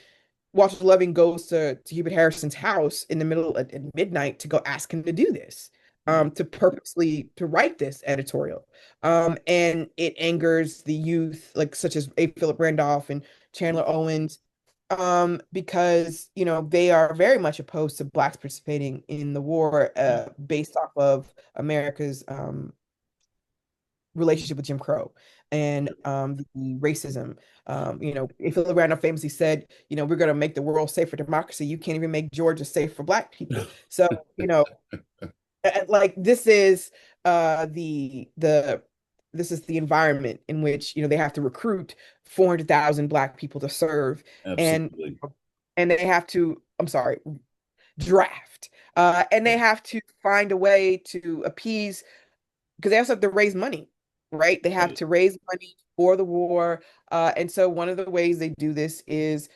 Walter Loving goes to Hubert Harrison's house in the middle at midnight to go ask him to do this, Right. to purposely to write this editorial. And it angers the youth, like such as A. Philip Randolph and Chandler Owens, because they are very much opposed to Blacks participating in the war, Yeah. based off of America's relationship with Jim Crow and the racism. Philip Randolph famously said, we're going to make the world safe for democracy. You can't even make Georgia safe for Black people. So, like the this is the environment in which they have to recruit 400,000 Black people to serve, and Absolutely. and they have to, I'm sorry, draft, and they have to find a way to appease, because they also have to raise money, right? They have Right. to raise money for the war. And so one of the ways they do this is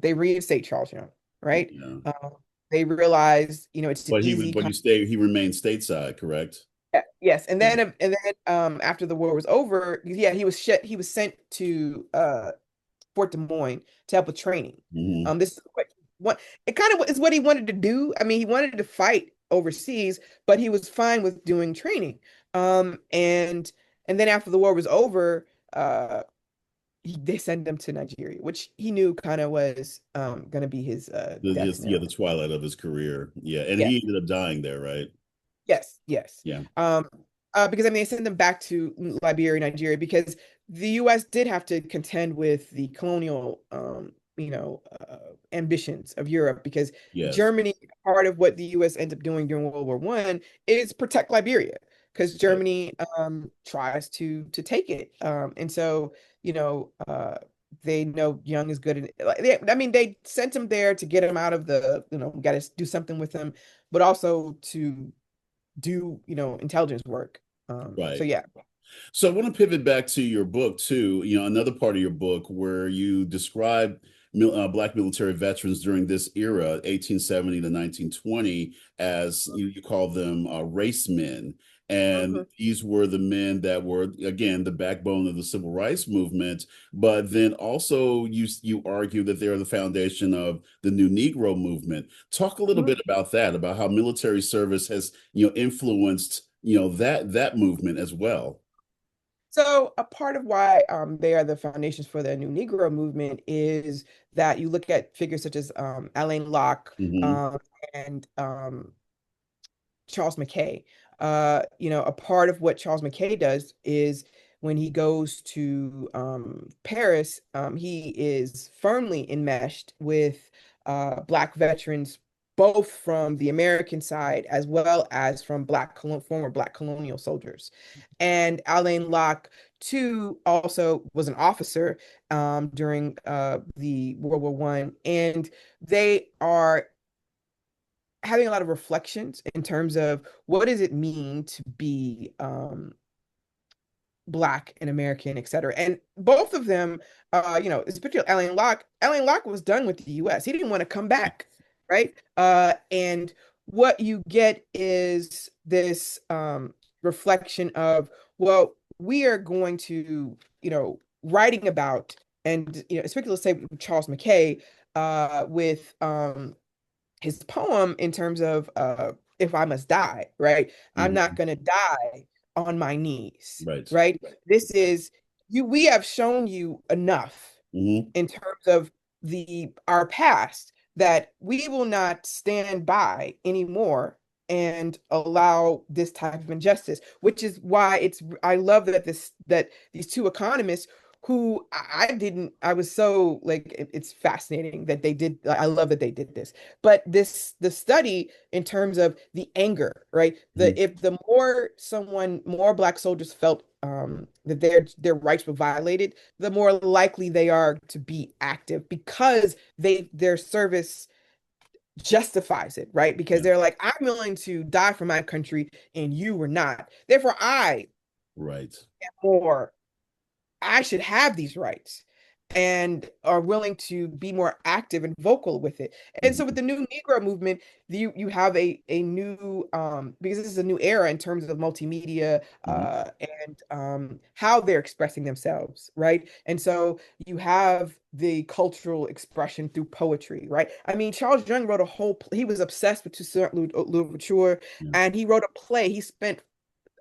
they reinstate Charles Young, right? Yeah. Uh, they realize, it's an easy But he remained stateside, correct? yes. And Yeah. then after the war was over, yeah, he was sent to Fort Des Moines to help with training. Hmm. This is what it kind of is what he wanted to do. I mean, he wanted to fight overseas, but he was fine with doing training. And then after the war was over, they sent him to Nigeria, which he knew kind of was going to be his death Yeah, knell. the twilight of his career. Yeah, and Yeah. he ended up dying there, right? Yes, yes. Yeah. Because I mean, they sent them back to Liberia, Nigeria, because the U.S. did have to contend with the colonial, ambitions of Europe. Because Yes. Germany, part of what the U.S. ends up doing during World War One is protect Liberia, because Right. Germany tries to take it, and so they know Young is good at it. Like, I mean, they sent him there to get him out of the, got to do something with him, but also to do intelligence work. So Right. yeah. So I want to pivot back to your book too. Another part of your book where you describe Black military veterans during this era, 1870 to 1920, as you call them race men. And Mhm. these were the men that were, again, the backbone of the civil rights movement. But then also you argue that they're the foundation of the new Negro movement. Talk a little Mhm. bit about that, about how military service has, influenced, that movement as well. So a part of why they are the foundations for the New Negro movement is that you look at figures such as Alain Locke Hmm. um, and Charles Mackay. A part of what Charles Mackay does is when he goes to Paris, he is firmly enmeshed with Black veterans, both from the American side as well as from former Black colonial soldiers. And Alain Locke, too, also was an officer during the World War One, and they are having a lot of reflections in terms of what does it mean to be Black and American, et cetera. And both of them, especially Alain Locke was done with the US. He didn't want to come back, right? And what you get is this reflection of, well, we are going to, writing about, and, especially let's say Charles Mackay, with his poem in terms of if I must die, right? I'm not Hmm. going to die on my knees, Right. right? This is you. We have shown you enough Hmm. in terms of the our past that we will not stand by anymore and allow this type of injustice, which is why I love that these two economists who I didn't I was so like it's fascinating that they did. I love that they did this, but the study in terms of the anger, right? Hmm. More Black soldiers felt that their rights were violated, the more likely they are to be active because their service justifies it, right? Because Yeah. they're like, I'm willing to die for my country and you were not. Therefore, Right. more I should have these rights and are willing to be more active and vocal with it. And so with Hmm. the new Negro movement, you have a new because this is a new era in terms of multimedia Hmm. and how they're expressing themselves, right? And so you have the cultural expression through poetry, right? I mean, Charles Young wrote he was obsessed with Toussaint Louverture, Yeah. and he wrote a play. He spent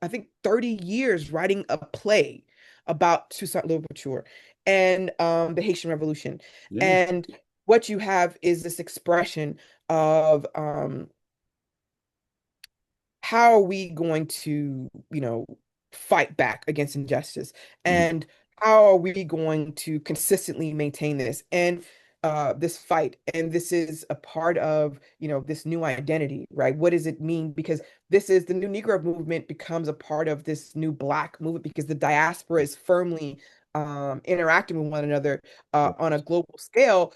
I think 30 years writing a play about Toussaint Louverture and the Haitian Revolution. Yeah. And what you have is this expression of how are we going to, fight back against injustice? Mhm. And how are we going to consistently maintain this and this fight? And this is a part of, this new identity, right? What does it mean? Because this is the new Negro movement becomes a part of this new Black movement because the diaspora is firmly interacting with one another on a Right. global scale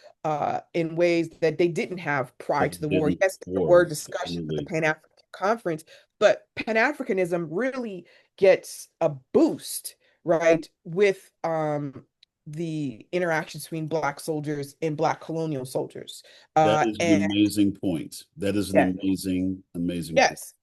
in ways that they didn't have prior to That the war. didn't Yes, there before. were discussions at the Absolutely. Pan-African Conference, but Pan-Africanism really gets a boost, right, with the interactions between Black soldiers and Black colonial soldiers. That is an And amazing point. That is an yeah, amazing, amazing point. yes,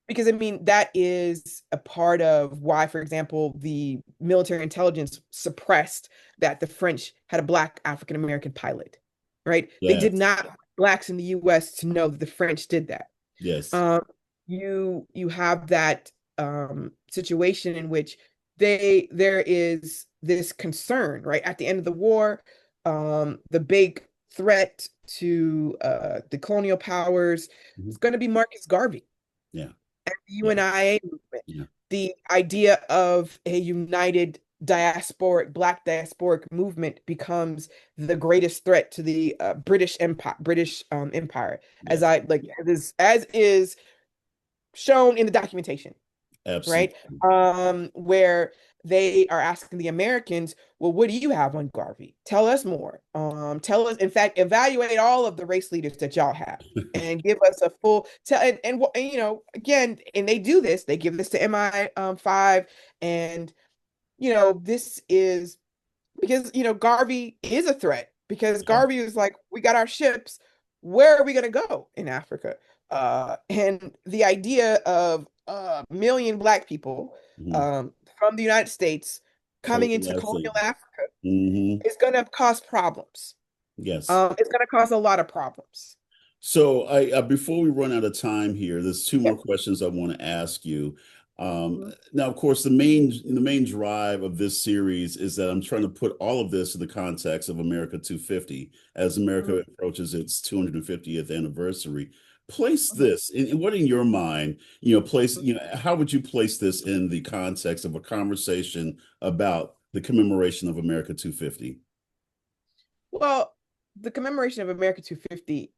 because I mean, that is a part of why, for example, the military intelligence suppressed that the French had a Black African American pilot, right? They did Yes. not want Blacks in the US to know that the French did that. Yes. um, you have that situation in which there is this concern, right? At the end of the war, the big threat to the colonial powers Mhm. is going to be Marcus Garvey Yeah. and the Yeah. UNIA movement. Yeah. The idea of a united Black diasporic movement becomes the greatest threat to the British Empire, Yes. as is shown in the documentation, right? Absolutely. Where they are asking the Americans, well, what do you have on Garvey? Tell us more. Tell us, in fact, evaluate all of the race leaders that y'all have and give us a full tell and again, and they do this, they give this to MI5 and this is because Garvey is a threat because Yeah. Garvey is like, we got our ships. Where are we going to go in Africa? And the idea of million Black people Hmm. from the United States coming into colonial Coalescing. Africa Hmm. is going to cause problems. Yes. It's going to cause a lot of problems. So I before we run out of time here, there's two Yeah. more questions I want to ask you. Mhm. Now, of course, the main drive of this series is that I'm trying to put all of this in the context of America 250 as America Mhm. approaches its 250th anniversary. Place Mhm. this in what in your mind, how would you place this in the context of a conversation about the commemoration of America 250? Well, the commemoration of America 250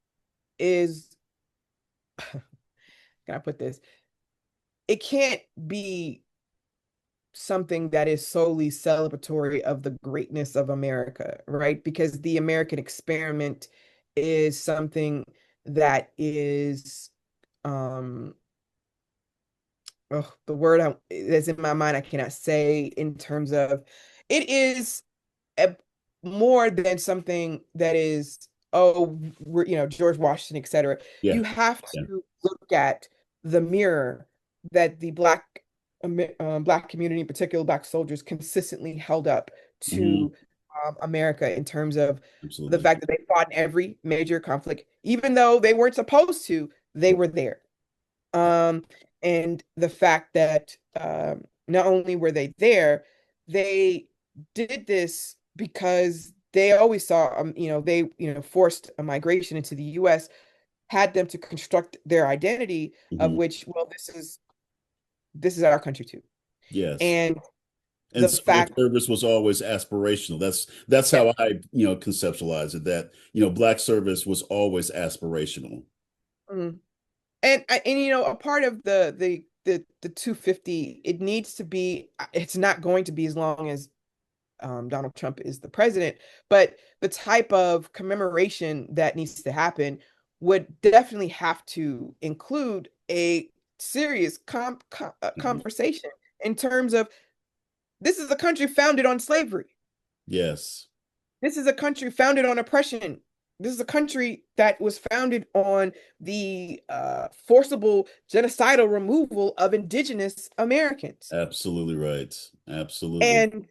is, can I put this? It can't be something that is solely celebratory of the greatness of America, right? Because the American experiment is something that is, um, oh, the word that's in my mind I cannot say in terms of it is a, more than something that is, oh, George Washington, etc. Yeah. You have Yeah. to look at the mirror that the Black community, in particular Black soldiers, consistently held up Hmm. to America in terms of the Absolutely. fact that they fought in every major conflict, even though they weren't supposed to, they were there. Um, and the fact that not only were they there, they did this because they always saw, they, forced a migration into the U.S., had them to construct their identity of Hmm. which, well, this is our country too. Yes. And And the so their fact, service was always aspirational. That's yeah, how I, conceptualize it, that, Black service was always aspirational. mhm. And a part of the 250, it needs to be, it's not going to be as long as Donald Trump is the president, but the type of commemoration that needs to happen would definitely have to include a serious Mhm. conversation in terms of this is a country founded on slavery. Yes, This is a country founded on oppression. This is a country that was founded on the forcible genocidal removal of indigenous Americans. absolutely right. Absolutely. And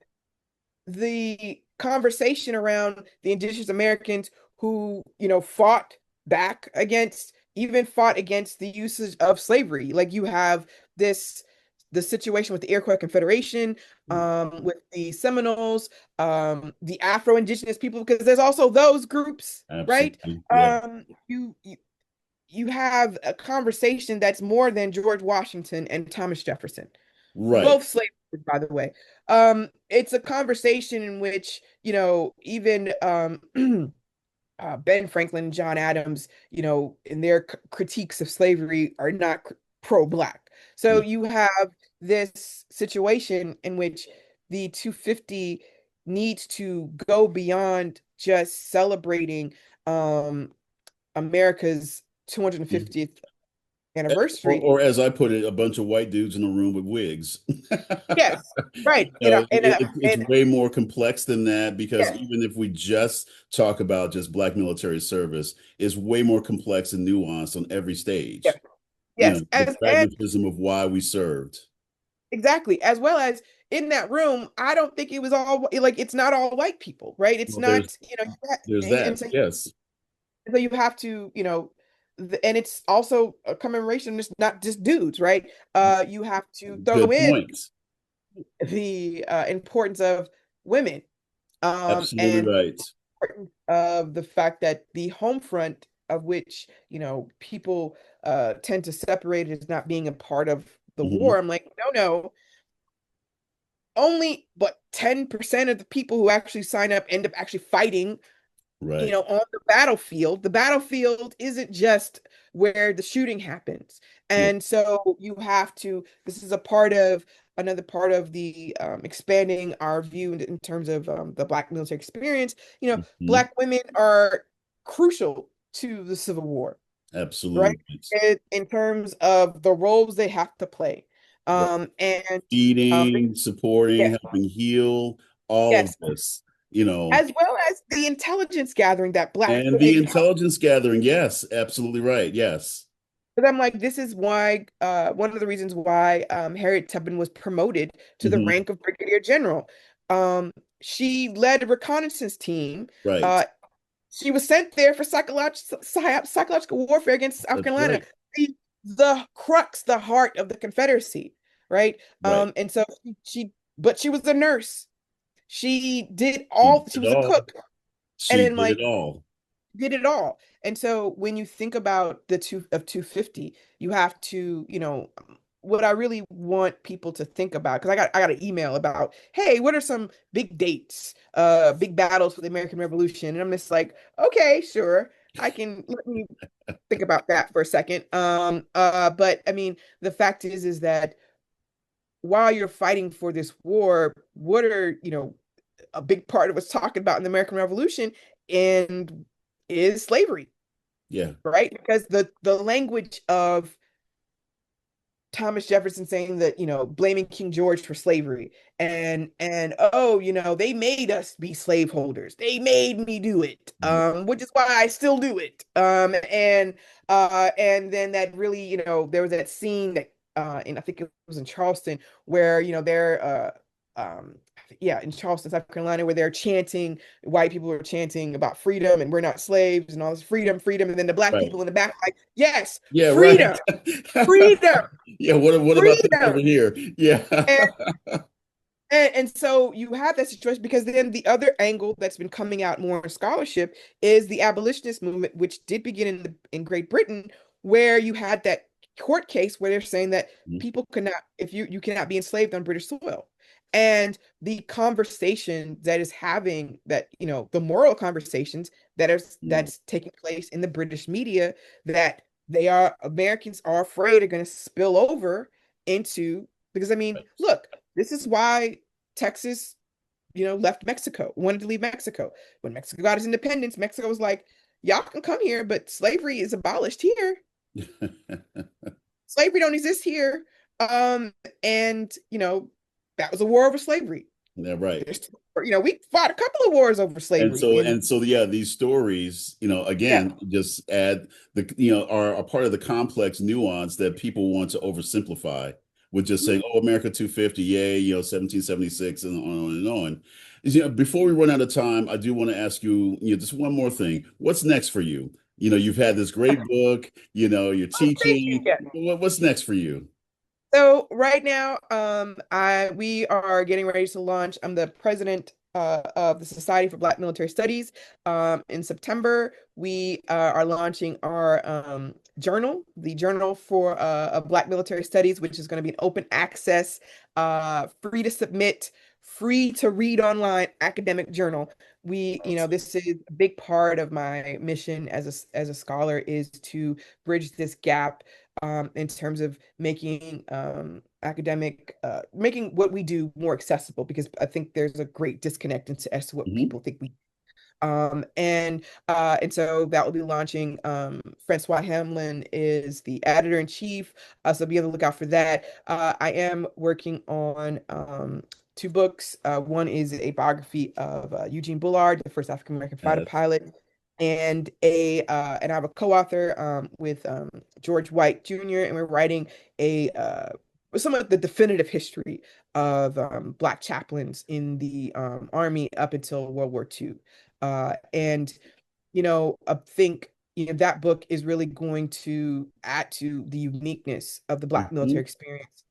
the conversation around the indigenous Americans who, fought back against, even fought against the usage of slavery. Like you have this, the situation with the Iroquois Confederation, with the Seminoles, the Afro-Indigenous people, because there's also those groups, right? Absolutely. Yeah. You have a conversation that's more than George Washington and Thomas Jefferson, Right. both slaves, by the way. It's a conversation in which, even Ben Franklin and John Adams, in their critiques of slavery are not pro-Black. So Yeah. you have this situation in which the 250 needs to go beyond just celebrating America's Mhm. 250th Or, anniversary. or as I put it, a bunch of white dudes in a room with wigs. Yes, right. It's way more complex than that, because Yes, even if we just talk about just Black military service, it's way more complex and nuanced on every yes, stage. yes. The And pragmatism of why we served. exactly, as well as in that room, I don't think it was all like it's not all white people, right? It's Well, there's not, there's and that. so, Yes. so you have to, and it's also a commemoration, it's not just dudes, right? You have to throw Good in points. the importance of women, Absolutely and right. importance of the fact that the home front of which, people tend to separate as not being a part of the Hmm. war. I'm like, no, only but 10% of the people who actually sign up end up actually fighting, Right. on the battlefield. The battlefield isn't just where the shooting happens. Yeah. And so you have to, this is a part of another part of the expanding our view in terms of the Black military experience. Hmm. Black women are crucial to the Civil War, right? Absolutely right. In terms of the roles they have to play. Right. And Feeding, supporting, yes, helping heal, all of yes, this, as well as the intelligence gathering that Black and the intelligence gathering. Yes, absolutely right. Yes. But I'm like, this is why one of the reasons why Harriet Tubman was promoted to the Hmm. rank of brigadier general. She led a reconnaissance team. Right. Uh, she was sent there for psychological warfare against South That's Carolina, right. the crux, the heart of the Confederacy, right? Right. And so but she was a nurse. She She did it was a all. cook, and She then did like it all. did it all. And so when you think about the 250, you have to, what I really want people to think about, because I got an email about, hey, what are some big dates, big battles for the American Revolution? And I'm just like, okay, sure. Let me think about that for a second. But I mean, the fact is that while you're fighting for this war, what are, a big part of what's talking about in the American Revolution and is slavery, Yeah. right? Because the language of Thomas Jefferson saying that, blaming King George for slavery and oh, they made us be slaveholders. They made me do it. Which is why I still do it. And then that really, there was that scene that and I think it was in Charleston where, they're yeah, in Charleston, South Carolina, where they're chanting, white people are chanting about freedom and we're not slaves and all this freedom, freedom, and then the black Right. people in the back like, yes, Yeah. Right. freedom, freedom, Yeah. What about this over freedom. here? Yeah. And, and so you have that situation because then the other angle that's been coming out more in scholarship is the abolitionist movement, which did begin in Great Britain, where you had that court case where they're saying that people cannot, if you cannot be enslaved on British soil. And the conversation that is having that, the moral conversations Mm. that's taking place in the British media, that Americans are afraid are going to spill over into, because I mean, Right. look, this is why Texas, left Mexico, wanted to leave Mexico. When Mexico got its independence, Mexico was like, y'all can come here, but slavery is abolished here. Slavery don't exist here. And that was a war over slavery. Yeah. Right. There's, we fought a couple of wars over And slavery so in, and so, yeah, these stories, yeah. again, just add are a part of the complex nuance that people want to oversimplify with just saying, "Oh, America 250, yay, 1776," and on and on. Before we run out of time, I do want to ask you, just one more thing. What's next for you? You've had this great book, you're Oh, thank you. teaching. Yeah. What's next for you? So right now, we are getting ready to launch. I'm the president of the Society for Black Military Studies. In September, we are launching our journal, the Journal for Black Military Studies, which is going to be an open access, free to submit, free to read online academic journal. This is a big part of my mission as a scholar is to bridge this gap in terms of making making what we do more accessible, because I think there's a great disconnect as to what Hmm. people think we and so that will be launching. Francois Hamlin is the editor in chief, so be on the lookout for that. I am working on two books. One is a biography of Eugene Bullard, the first African American fighter Yes. pilot, and I have a co-author with George White Jr. and we're writing a some of the definitive history of Black chaplains in the Army up until World War II. And I think that book is really going to add to the uniqueness of the Black military Hmm. experience,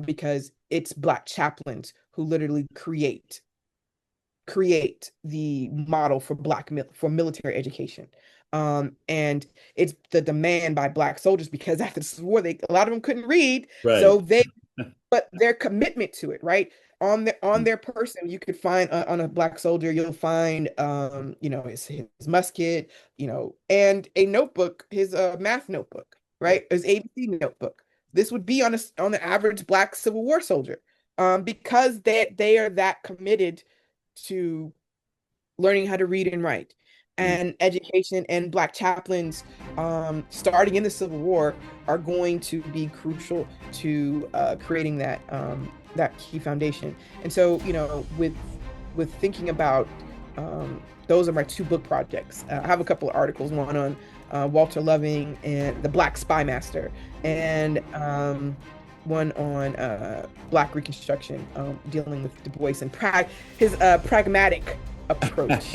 because it's Black chaplains who literally create the model for for military education. And it's the demand by Black soldiers, because after the war, a lot of them couldn't read, Right. so but their commitment to it, right? On their person, you could find on a Black soldier, you'll find his musket, and a notebook, his math notebook, Yeah. right? His ABC notebook. This would be on the average Black Civil War soldier, because they are that committed to learning how to read and write. Mm. And education and Black chaplains, starting in the Civil War, are going to be crucial to creating that key foundation. And so, with thinking about those are my two book projects. I have a couple of articles, one on Walter Loving and the Black Spy Master, and one on Black Reconstruction, dealing with Du Bois and his pragmatic approach.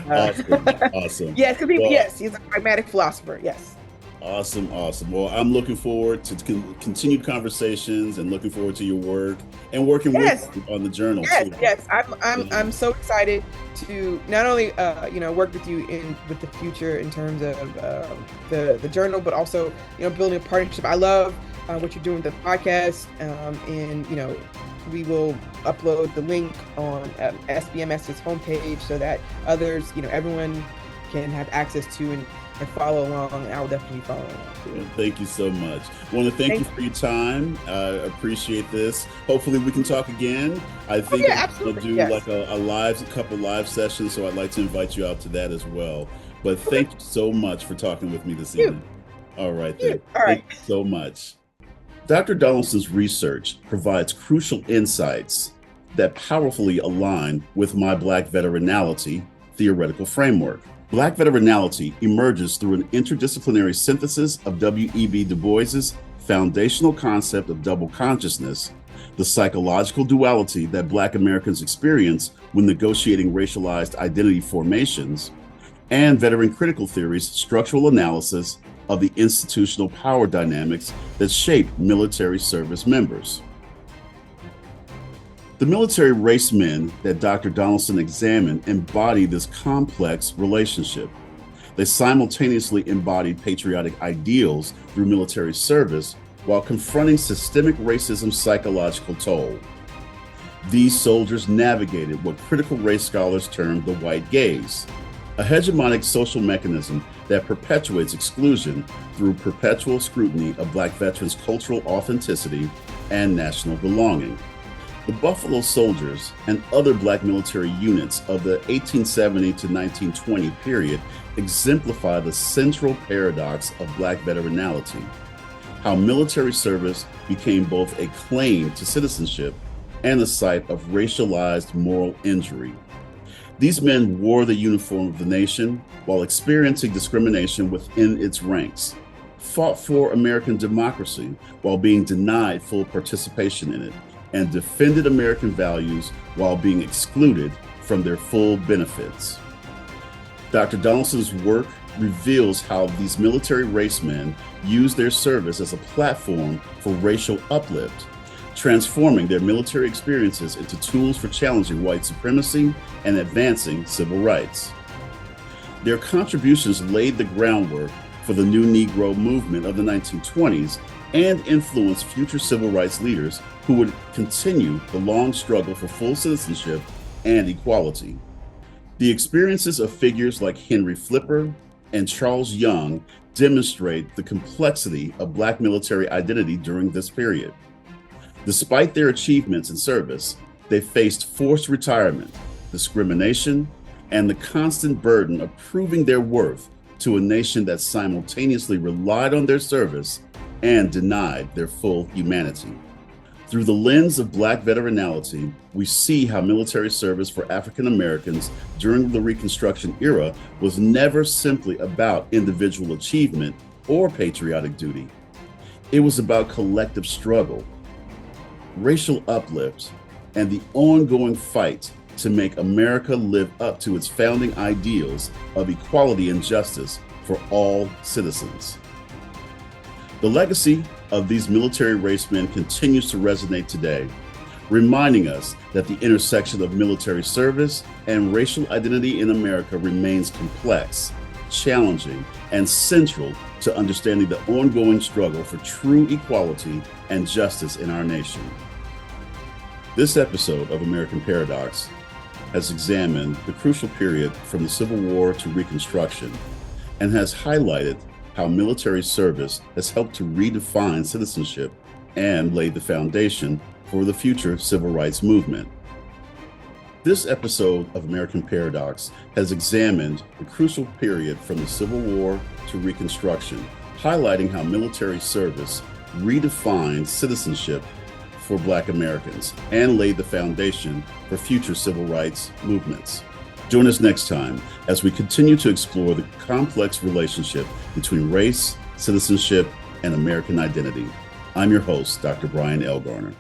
Awesome. Yes, yes, he's a pragmatic philosopher. Yes. Awesome. Well, I'm looking forward to continued conversations and looking forward to your work and working with you on the journal. Yes. I'm so excited to not only work with you with the future in terms of the journal, but also building a partnership. I love what you're doing with the podcast, and we will upload the link on SBMS's homepage so that others, everyone can have access to and follow along, and I will definitely follow along too. Thank you so much. I want to thank you for your time. I appreciate this. Hopefully we can talk again. I think I'm going to do like a couple live sessions, so I'd like to invite you out to that as well. But thank you so much for talking with me this evening. All right. Thank you so much. Dr. Donaldson's research provides crucial insights that powerfully align with my Black veteranality theoretical framework. Black veteranality emerges through an interdisciplinary synthesis of W.E.B. Du Bois's foundational concept of double consciousness, the psychological duality that Black Americans experience when negotiating racialized identity formations, and veteran critical theory's structural analysis of the institutional power dynamics that shape military service members. The military race men that Dr. Donaldson examined embody this complex relationship. They simultaneously embodied patriotic ideals through military service while confronting systemic racism's psychological toll. These soldiers navigated what critical race scholars term the white gaze, a hegemonic social mechanism that perpetuates exclusion through perpetual scrutiny of Black veterans' cultural authenticity and national belonging. The Buffalo Soldiers and other Black military units of the 1870 to 1920 period exemplify the central paradox of Black veteranality, how military service became both a claim to citizenship and a site of racialized moral injury. These men wore the uniform of the nation while experiencing discrimination within its ranks, fought for American democracy while being denied full participation in it, and defended American values while being excluded from their full benefits. Dr. Donaldson's work reveals how these military race men use their service as a platform for racial uplift, transforming their military experiences into tools for challenging white supremacy and advancing civil rights. Their contributions laid the groundwork for the New Negro movement of the 1920s and influenced future civil rights leaders who would continue the long struggle for full citizenship and equality. The experiences of figures like Henry Flipper and Charles Young demonstrate the complexity of Black military identity during this period. Despite their achievements in service, they faced forced retirement, discrimination, and the constant burden of proving their worth to a nation that simultaneously relied on their service and denied their full humanity. Through the lens of Black veteranality, we see how military service for African Americans during the Reconstruction era was never simply about individual achievement or patriotic duty. It was about collective struggle, racial uplift, and the ongoing fight to make America live up to its founding ideals of equality and justice for all citizens. The legacy of these military race men continues to resonate today, reminding us that the intersection of military service and racial identity in America remains complex, challenging, and central to understanding the ongoing struggle for true equality and justice in our nation. This episode of American Paradox has examined the crucial period from the Civil War to Reconstruction and has highlighted how military service has helped to redefine citizenship and laid the foundation for the future civil rights movement. This episode of American Paradox has examined the crucial period from the Civil War to Reconstruction, highlighting how military service redefined citizenship for Black Americans and laid the foundation for future civil rights movements. Join us next time as we continue to explore the complex relationship between race, citizenship, and American identity. I'm your host, Dr. Brian L. Garner.